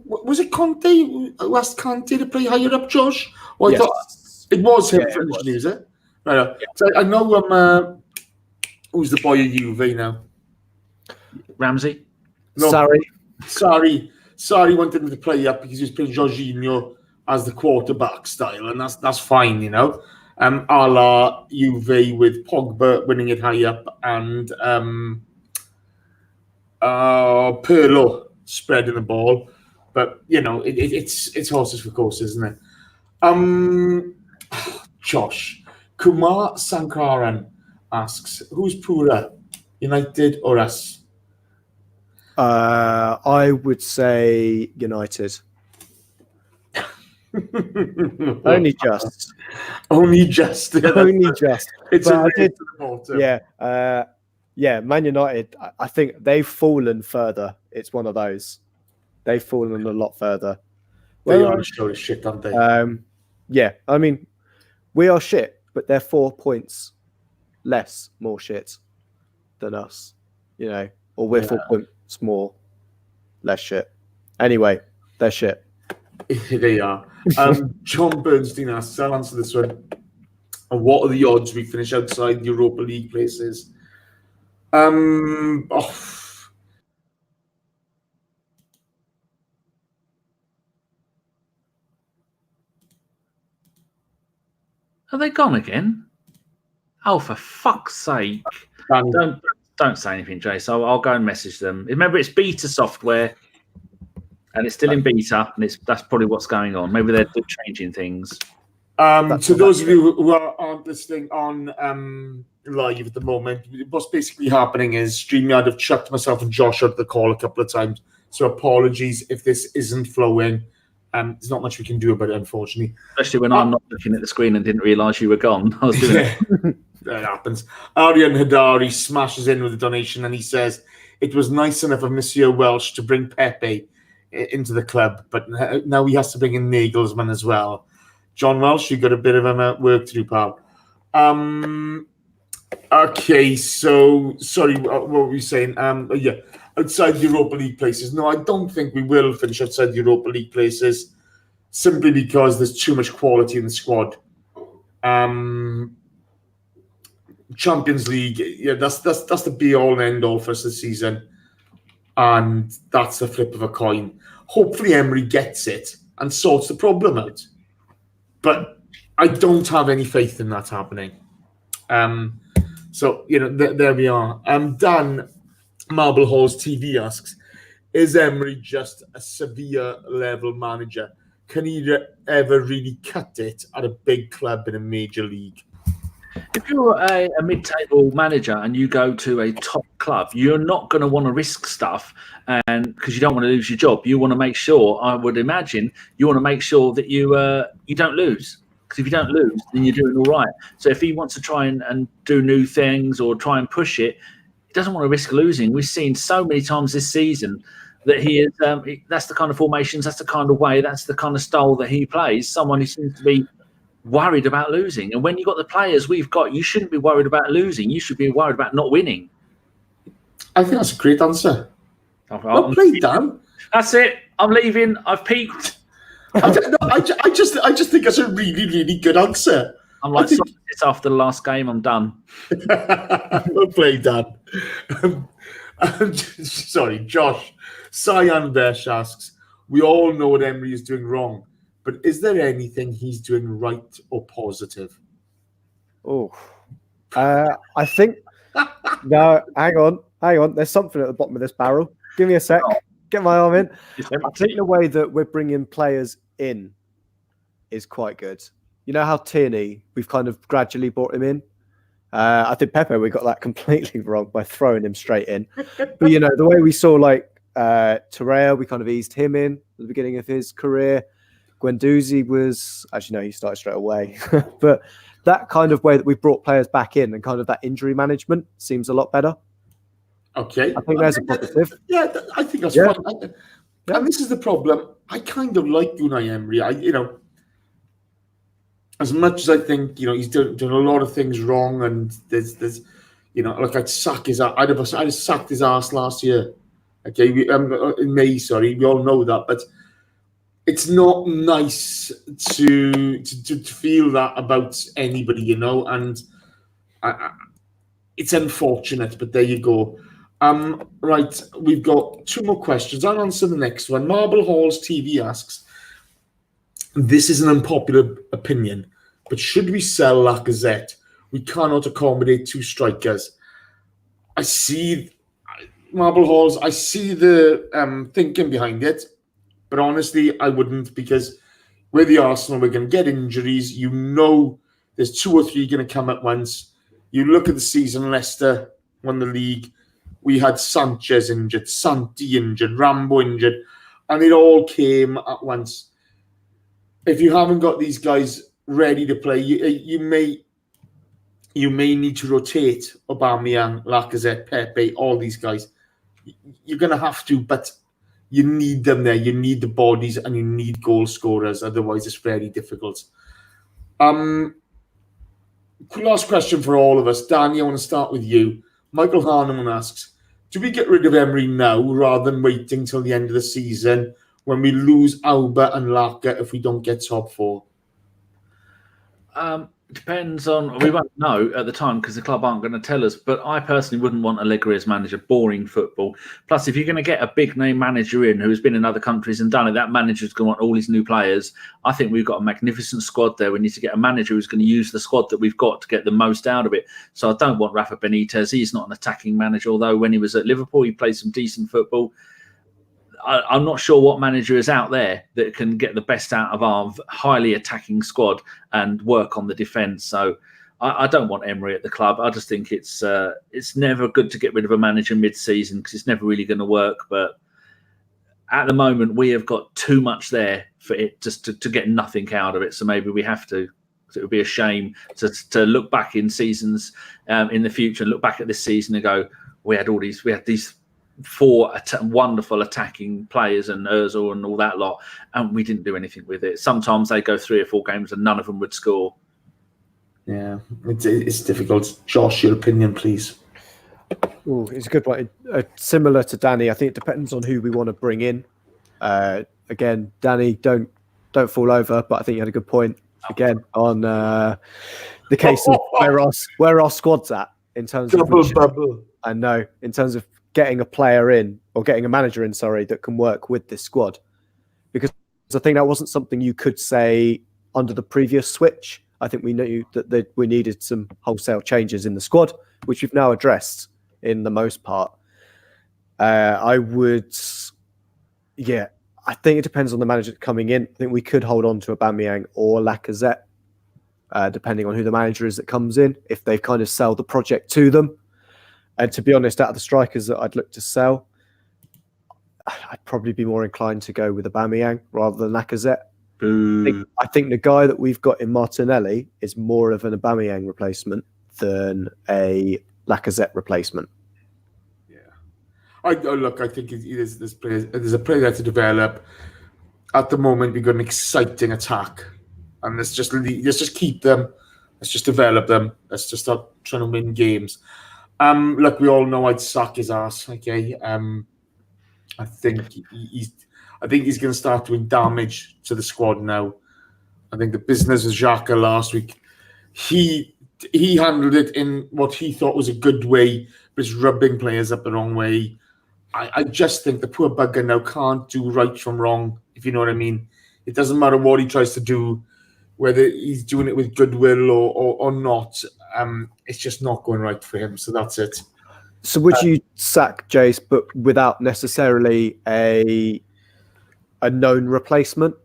Speaker 2: was it Conte who asked Conte to play higher up, Josh? Well,
Speaker 3: Yes.
Speaker 2: I thought it was him
Speaker 3: Yeah,
Speaker 2: for
Speaker 3: it was.
Speaker 2: initially, is it? Right. So I know who's the boy at Juve now?
Speaker 1: Ramsey?
Speaker 2: No,
Speaker 3: Sorry.
Speaker 2: Sarri wanted him to play up because he was playing Jorginho as the quarterback style, and that's fine, you know. A la Juve with Pogba winning it high up and Pirlo spreading the ball, but it's horses for courses, isn't it? Josh Kumar Sankaran asks, "Who's poorer, United or us?"
Speaker 3: I would say United. Only just.
Speaker 2: Only just.
Speaker 3: Only just.
Speaker 2: It's
Speaker 3: But
Speaker 2: a
Speaker 3: I
Speaker 2: race
Speaker 3: did-
Speaker 2: to the bottom.
Speaker 3: Yeah, Man United, I think they've fallen further. It's one of those. They've fallen a lot further.
Speaker 2: They
Speaker 3: Well,
Speaker 2: are a show of shit, aren't they?
Speaker 3: yeah, I mean, we are shit, but they're 4 points more shit than us, or we're 4 points less shit. Anyway, they're shit.
Speaker 2: They are. John Bernstein asks, I'll answer this one. What are the odds we finish outside the Europa League places?
Speaker 1: Are they gone again? Oh, for fuck's sake. Don't say anything, Jay. So I'll go and message them. Remember, it's beta software and it's still in beta, and that's probably what's going on. Maybe they're changing things.
Speaker 2: To those of you who aren't listening on live at the moment, what's basically happening is StreamYard have chucked myself and Josh out of the call a couple of times. So apologies if this isn't flowing. There's not much we can do about it, unfortunately.
Speaker 1: Especially when I'm not looking at the screen and didn't realise you were gone. I was doing it.
Speaker 2: That happens. Aryan Hadari smashes in with a donation and he says, "It was nice enough of Monsieur Welsh to bring Pepe into the club, but now he has to bring in Nagelsmann as well." John Welsh, you've got a bit of work to do, pal. Okay, so sorry, what were we saying? Outside the Europa League places. No, I don't think we will finish outside the Europa League places, simply because there's too much quality in the squad. Champions League, that's the be all and end all for us this season, and that's the flip of a coin. Hopefully, Emery gets it and sorts the problem out. But I don't have any faith in that happening. So, there we are. Dan Marble Halls TV asks, is Emery just a Sevilla-level manager? Can he ever really cut it at a big club in a major league?
Speaker 1: If you're a mid-table manager and you go to a top club, you're not going to want to risk stuff, and because you don't want to lose your job. You want to make sure, I would imagine, that you don't lose. Because if you don't lose, then you're doing all right. So if he wants to try and do new things or try and push it, he doesn't want to risk losing. We've seen so many times this season that he is. That's the kind of formations, that's the kind of way, that's the kind of style that he plays. Someone who seems to be worried about losing. And when you've got the players we've got, you shouldn't be worried about losing. You should be worried about not winning.
Speaker 2: I think that's a great answer. Well played, Dan.
Speaker 1: That's it. I'm leaving. I've peaked.
Speaker 2: I just think that's a really, really good answer.
Speaker 1: I'm like, Sokratis after the last game. I'm done.
Speaker 2: Well played, Dan. Sorry, Josh. Cyan Besh asks, we all know what Emery is doing wrong, but is there anything he's doing right or positive?
Speaker 3: Oh, I think... No, hang on. There's something at the bottom of this barrel. Give me a sec. Get my arm in. I think the way that we're bringing players in is quite good. You know how Tierney, we've kind of gradually brought him in? I think Pepe, we got that completely wrong by throwing him straight in. But, the way we saw, Torreira, we kind of eased him in at the beginning of his career. Guendouzi was... Actually, no, he started straight away. But that kind of way that we've brought players back in and kind of that injury management seems a lot better.
Speaker 2: Okay.
Speaker 3: I think there's a positive.
Speaker 2: Yeah, I think that's
Speaker 3: Yeah.
Speaker 2: fine. And this is the problem. I kind of like Unai Emery. As much as I think, he's doing a lot of things wrong, and there's like I'd sack his ass. I'd have sacked his ass last year. Okay, in May, sorry, we all know that, but it's not nice to feel that about anybody, and it's unfortunate, but there you go. Right, we've got 2 more questions. I'll answer the next one. Marble Halls TV asks, this is an unpopular opinion, but should we sell Lacazette? We cannot accommodate 2 strikers. I see, Marble Halls, I see the thinking behind it, but honestly, I wouldn't, because with the Arsenal, we're going to get injuries. There's 2 or 3 going to come at once. You look at the season, Leicester won the league. We had Sanchez injured, Santi injured, Rambo injured, and it all came at once. If you haven't got these guys ready to play, you may need to rotate Aubameyang, Lacazette, Pepe, all these guys. You're going to have to, but you need them there. You need the bodies, and you need goal scorers. Otherwise, it's very difficult. Last question for all of us. Danny, I want to start with you. Michael Harneman asks, do we get rid of Emery now rather than waiting till the end of the season when we lose Auba and Laka if we don't get top 4?
Speaker 1: Depends on, we won't know at the time because the club aren't going to tell us, but I personally wouldn't want Allegri as manager. Boring football. Plus, if you're going to get a big name manager in who's been in other countries and done it, that manager's going to want all his new players. I think we've got a magnificent squad there. We need to get a manager who's going to use the squad that we've got to get the most out of it. So I don't want Rafa Benitez. He's not an attacking manager, although when he was at Liverpool, he played some decent football. I'm not sure what manager is out there that can get the best out of our highly attacking squad and work on the defence. So I don't want Emery at the club. I just think it's never good to get rid of a manager mid-season because it's never really going to work. But at the moment, we have got too much there for it just to get nothing out of it. So maybe we have to. So it would be a shame to look back in seasons in the future and look back at this season and go, we had these 4 wonderful attacking players and Ozil and all that lot, and we didn't do anything with it. Sometimes they go 3 or 4 games and none of them would score.
Speaker 2: Yeah, it's difficult. Josh, your opinion, please.
Speaker 3: Ooh, it's a good one. Similar to Danny, I think it depends on who we want to bring in. Again, Danny, don't fall over, but I think you had a good point again on the case of where our squad's at in terms of
Speaker 2: bubble.
Speaker 3: I know in terms of getting a player in or getting a manager in, that can work with this squad. Because I think that wasn't something you could say under the previous switch. I think we knew that we needed some wholesale changes in the squad, which we've now addressed in the most part. I think it depends on the manager coming in. I think we could hold on to Aubameyang or Lacazette, depending on who the manager is that comes in, if they kind of sell the project to them. And to be honest, out of the strikers that I'd look to sell, I'd probably be more inclined to go with Aubameyang rather than Lacazette. I think the guy that we've got in Martinelli is more of an Aubameyang replacement than a Lacazette replacement.
Speaker 2: Yeah, I think there's a player there to develop. At the moment, we've got an exciting attack, and let's just keep them. Let's just develop them. Let's just start trying to win games. Look, we all know I'd sack his ass. Okay, I think he's going to start doing damage to the squad now. I think the business with Xhaka last week, he handled it in what he thought was a good way, but he's rubbing players up the wrong way. I just think the poor bugger now can't do right from wrong, if you know what I mean. It doesn't matter what he tries to do, whether he's doing it with goodwill or not. It's just not going right for him. So that's it.
Speaker 3: So would you sack Jace, but without necessarily a known replacement?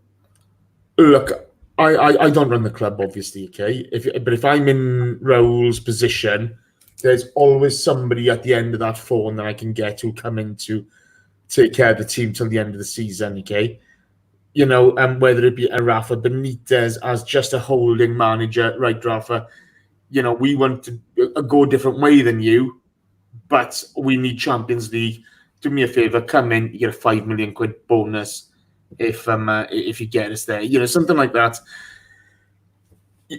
Speaker 2: Look, I don't run the club, obviously, okay? But if I'm in Raul's position, there's always somebody at the end of that phone that I can get who come in to take care of the team till the end of the season, okay? Whether it be a Rafa Benitez as just a holding manager, right, Rafa? We want to go a different way than you. but we need Champions League. Do me a favour, come in, you get a £5 million bonus if you get us there. You know, something like that.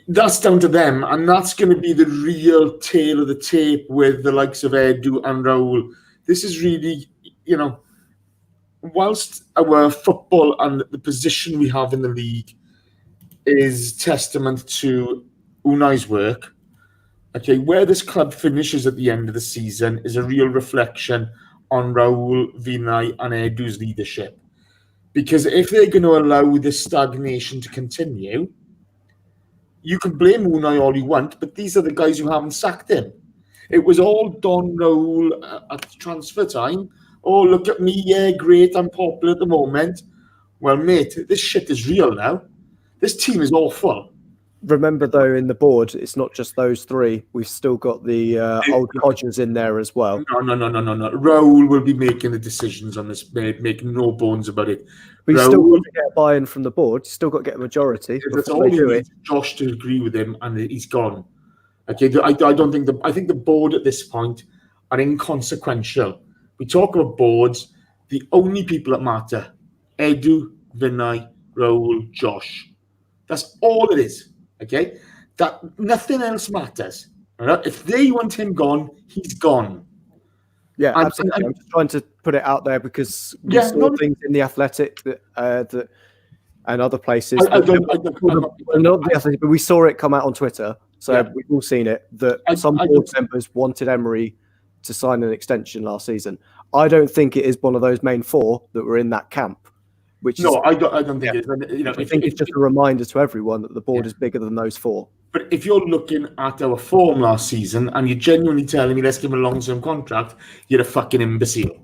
Speaker 2: That's down to them, and that's going to be the real tail of the tape with the likes of Edu and Raul. This is really, you know, whilst our football and the position we have in the league is testament to Unai's work, okay, where this club finishes at the end of the season is a real reflection on Raul, Vinay and Edu's leadership. Because if they're going to allow this stagnation to continue, you can blame Unai all you want, but these are the guys who haven't sacked him. It was all Don Raul at transfer time. Oh, look at me, yeah, great, I'm popular at the moment. Well, mate, this shit is real now. This team is awful.
Speaker 3: Remember, though, in the board, it's not just those three. We've still got the old codgers in there as well.
Speaker 2: No. Raul will be making the decisions on this, making no bones about it.
Speaker 3: But you still got to get a buy-in from the board. You still got to get a majority.
Speaker 2: That's all you need, Josh, to agree with him, and he's gone. Okay, I don't think I think the board at this point are inconsequential. We talk about boards. The only people that matter: Edu, Vinay, Raul, Josh. That's all it is. Okay, that nothing else matters. All right? If they want him gone, he's gone.
Speaker 3: Yeah, absolutely. I'm just trying to put it out there because we saw things in the Athletic that and other places. Not the Athletic, but we saw it come out on Twitter. So we've all seen it that some board members wanted Emery to sign an extension last season. I don't think it is one of those main four that were in that camp.
Speaker 2: I don't think it is. You know,
Speaker 3: I think it's just a reminder to everyone that the board is bigger than those four.
Speaker 2: But if you're looking at our form last season and you're genuinely telling me let's give him a long-term contract, you're a fucking imbecile.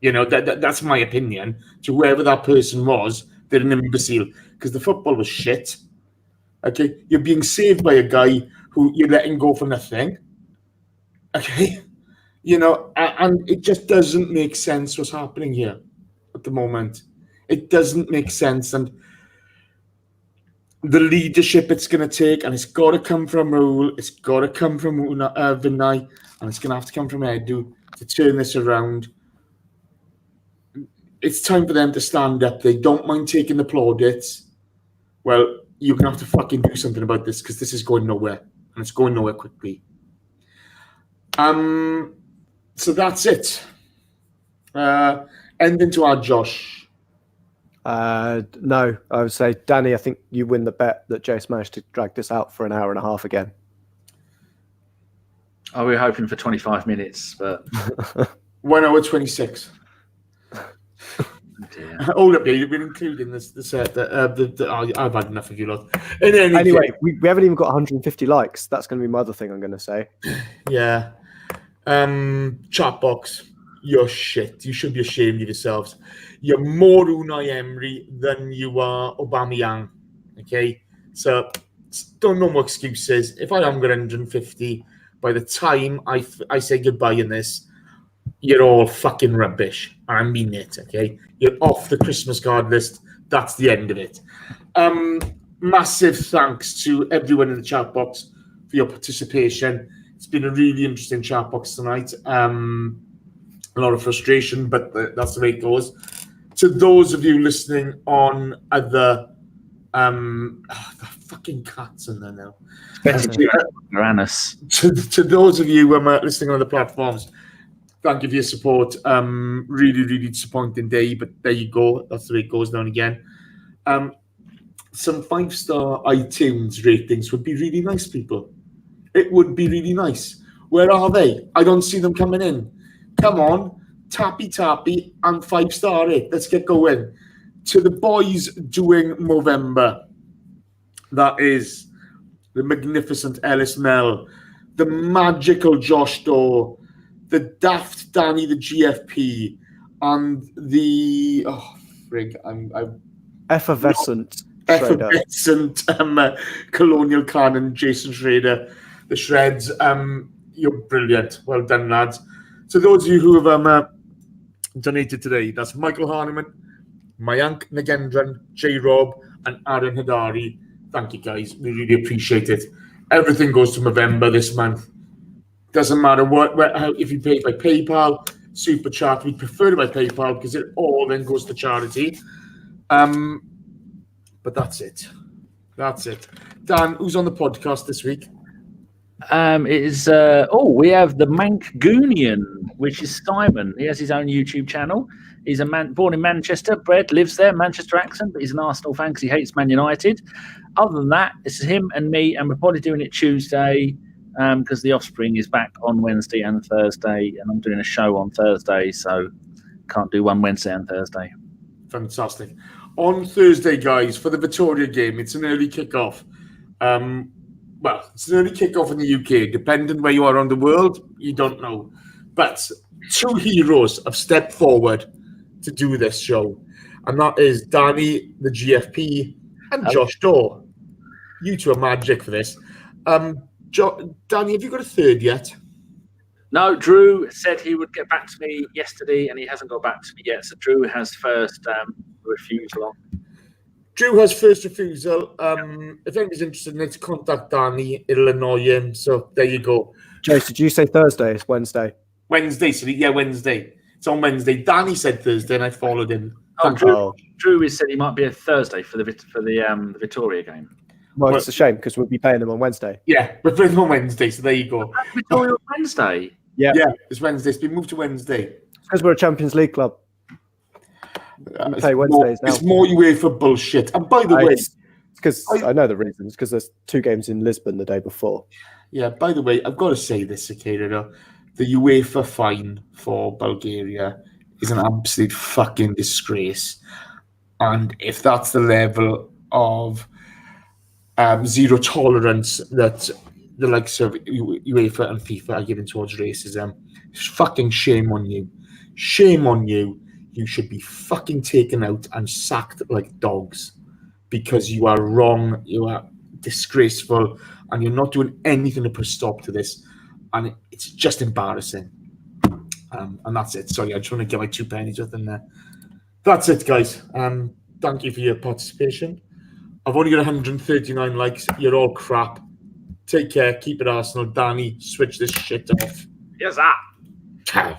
Speaker 2: You know, that's my opinion. To whoever that person was, they're an imbecile because the football was shit. Okay, you're being saved by a guy who you're letting go for nothing. Okay, you know, and it just doesn't make sense what's happening here at the moment. It doesn't make sense, and the leadership it's going to take, and it's got to come from Raul, it's got to come from Vinay, and it's going to have to come from Edu to turn this around. It's time for them to stand up. They don't mind taking the plaudits. Well, you're going to have to fucking do something about this because this is going nowhere, and it's going nowhere quickly. So that's it. Ending to our Josh.
Speaker 3: No, I would say, Danny, I think you win the bet that Jace managed to drag this out for an hour and a half again.
Speaker 1: Oh, we were hoping for 25 minutes, but
Speaker 2: 1 hour 26. Hold up, you've been including this. I've had enough of you lot.
Speaker 3: Anyway, we haven't even got 150 likes. That's going to be my other thing I'm going to say.
Speaker 2: Yeah. Chat box. You're shit. You should be ashamed of yourselves. You're more Unai Emery than you are Aubameyang. Okay? So, don't no more excuses. If I haven't got 150, by the time I say goodbye in this, you're all fucking rubbish. I mean it, okay? You're off the Christmas card list. That's the end of it. Massive thanks to everyone in the chat box for your participation. It's been a really interesting chat box tonight. A lot of frustration, but that's the way it goes. To those of you listening on other... the fucking cats in there now. To those of you listening on other platforms, thank you for your support. Really, really disappointing day, but there you go. That's the way it goes now and again. Some 5-star iTunes ratings would be really nice, people. It would be really nice. Where are they? I don't see them coming in. Come on, tappy, and 5-star it. Let's get going. To the boys doing Movember, that is the magnificent Ellis Mel, the magical Josh Doe, the daft Danny, the GFP, and the
Speaker 3: effervescent
Speaker 2: Colonial Cannon, Jason Schrader, the Shreds. You're brilliant. Well done, lads. So those of you who have donated today, that's Michael Harniman, Mayank Nagendran, J. Rob, and Aaron Hadari. Thank you, guys. We really appreciate it. Everything goes to Movember this month. Doesn't matter if you pay by PayPal, Super Chat. We prefer it by PayPal because it all then goes to charity. But that's it. That's it. Dan, who's on the podcast this week?
Speaker 1: We have the Mancunian, which is Simon. He has his own YouTube channel. He's a man born in Manchester, bred, lives there, Manchester accent, but he's an Arsenal fan because he hates Man United. Other than that, it's him and me, and we're probably doing it Tuesday because the Offspring is back on Wednesday and Thursday, and I'm doing a show on Thursday, so can't do one Wednesday and Thursday.
Speaker 2: Fantastic. On Thursday, guys, for the Victoria game, it's an early kickoff. It's an early kickoff in the UK. Depending where you are on the world, you don't know. But two heroes have stepped forward to do this show. And that is Danny, the GFP, and Josh Daw. You two are magic for this. Danny, have you got a third yet?
Speaker 1: No, Drew said he would get back to me yesterday, and he hasn't got back to me yet. So Drew has first refusal on.
Speaker 2: Drew has first refusal. If anybody's interested in it, contact Danny. It'll annoy him. So there you go.
Speaker 3: Jace, did you say Thursday? It's Wednesday.
Speaker 2: Wednesday. So yeah, Wednesday. It's on Wednesday. Danny said Thursday, and I followed him.
Speaker 1: Drew has said he might be a Thursday for the Victoria game.
Speaker 3: Well, it's a shame because we'll be playing them on Wednesday.
Speaker 2: Yeah, we're playing on Wednesday. So there you go.
Speaker 1: Victoria on Wednesday.
Speaker 2: Yeah, it's Wednesday. It's been moved to Wednesday.
Speaker 3: It's because we're a Champions League club. We play Wednesdays now.
Speaker 2: It's more UEFA bullshit. And by the way,
Speaker 3: because I know the reasons. Because there's 2 games in Lisbon the day before.
Speaker 2: Yeah. By the way, I've got to say this, Akira. The UEFA fine for Bulgaria is an absolute fucking disgrace. And if that's the level of zero tolerance that the likes of UEFA and FIFA are giving towards racism, it's fucking shame on you. Shame on you. You should be fucking taken out and sacked like dogs because you are wrong, you are disgraceful, and you're not doing anything to put a stop to this. And it's just embarrassing. And that's it. Sorry, I just want to get my 2 pennies worth in there. That's it, guys. Thank you for your participation. I've only got 139 likes. You're all crap. Take care. Keep it Arsenal. Danny, switch this shit off.
Speaker 1: Yes, sir.
Speaker 2: Ciao.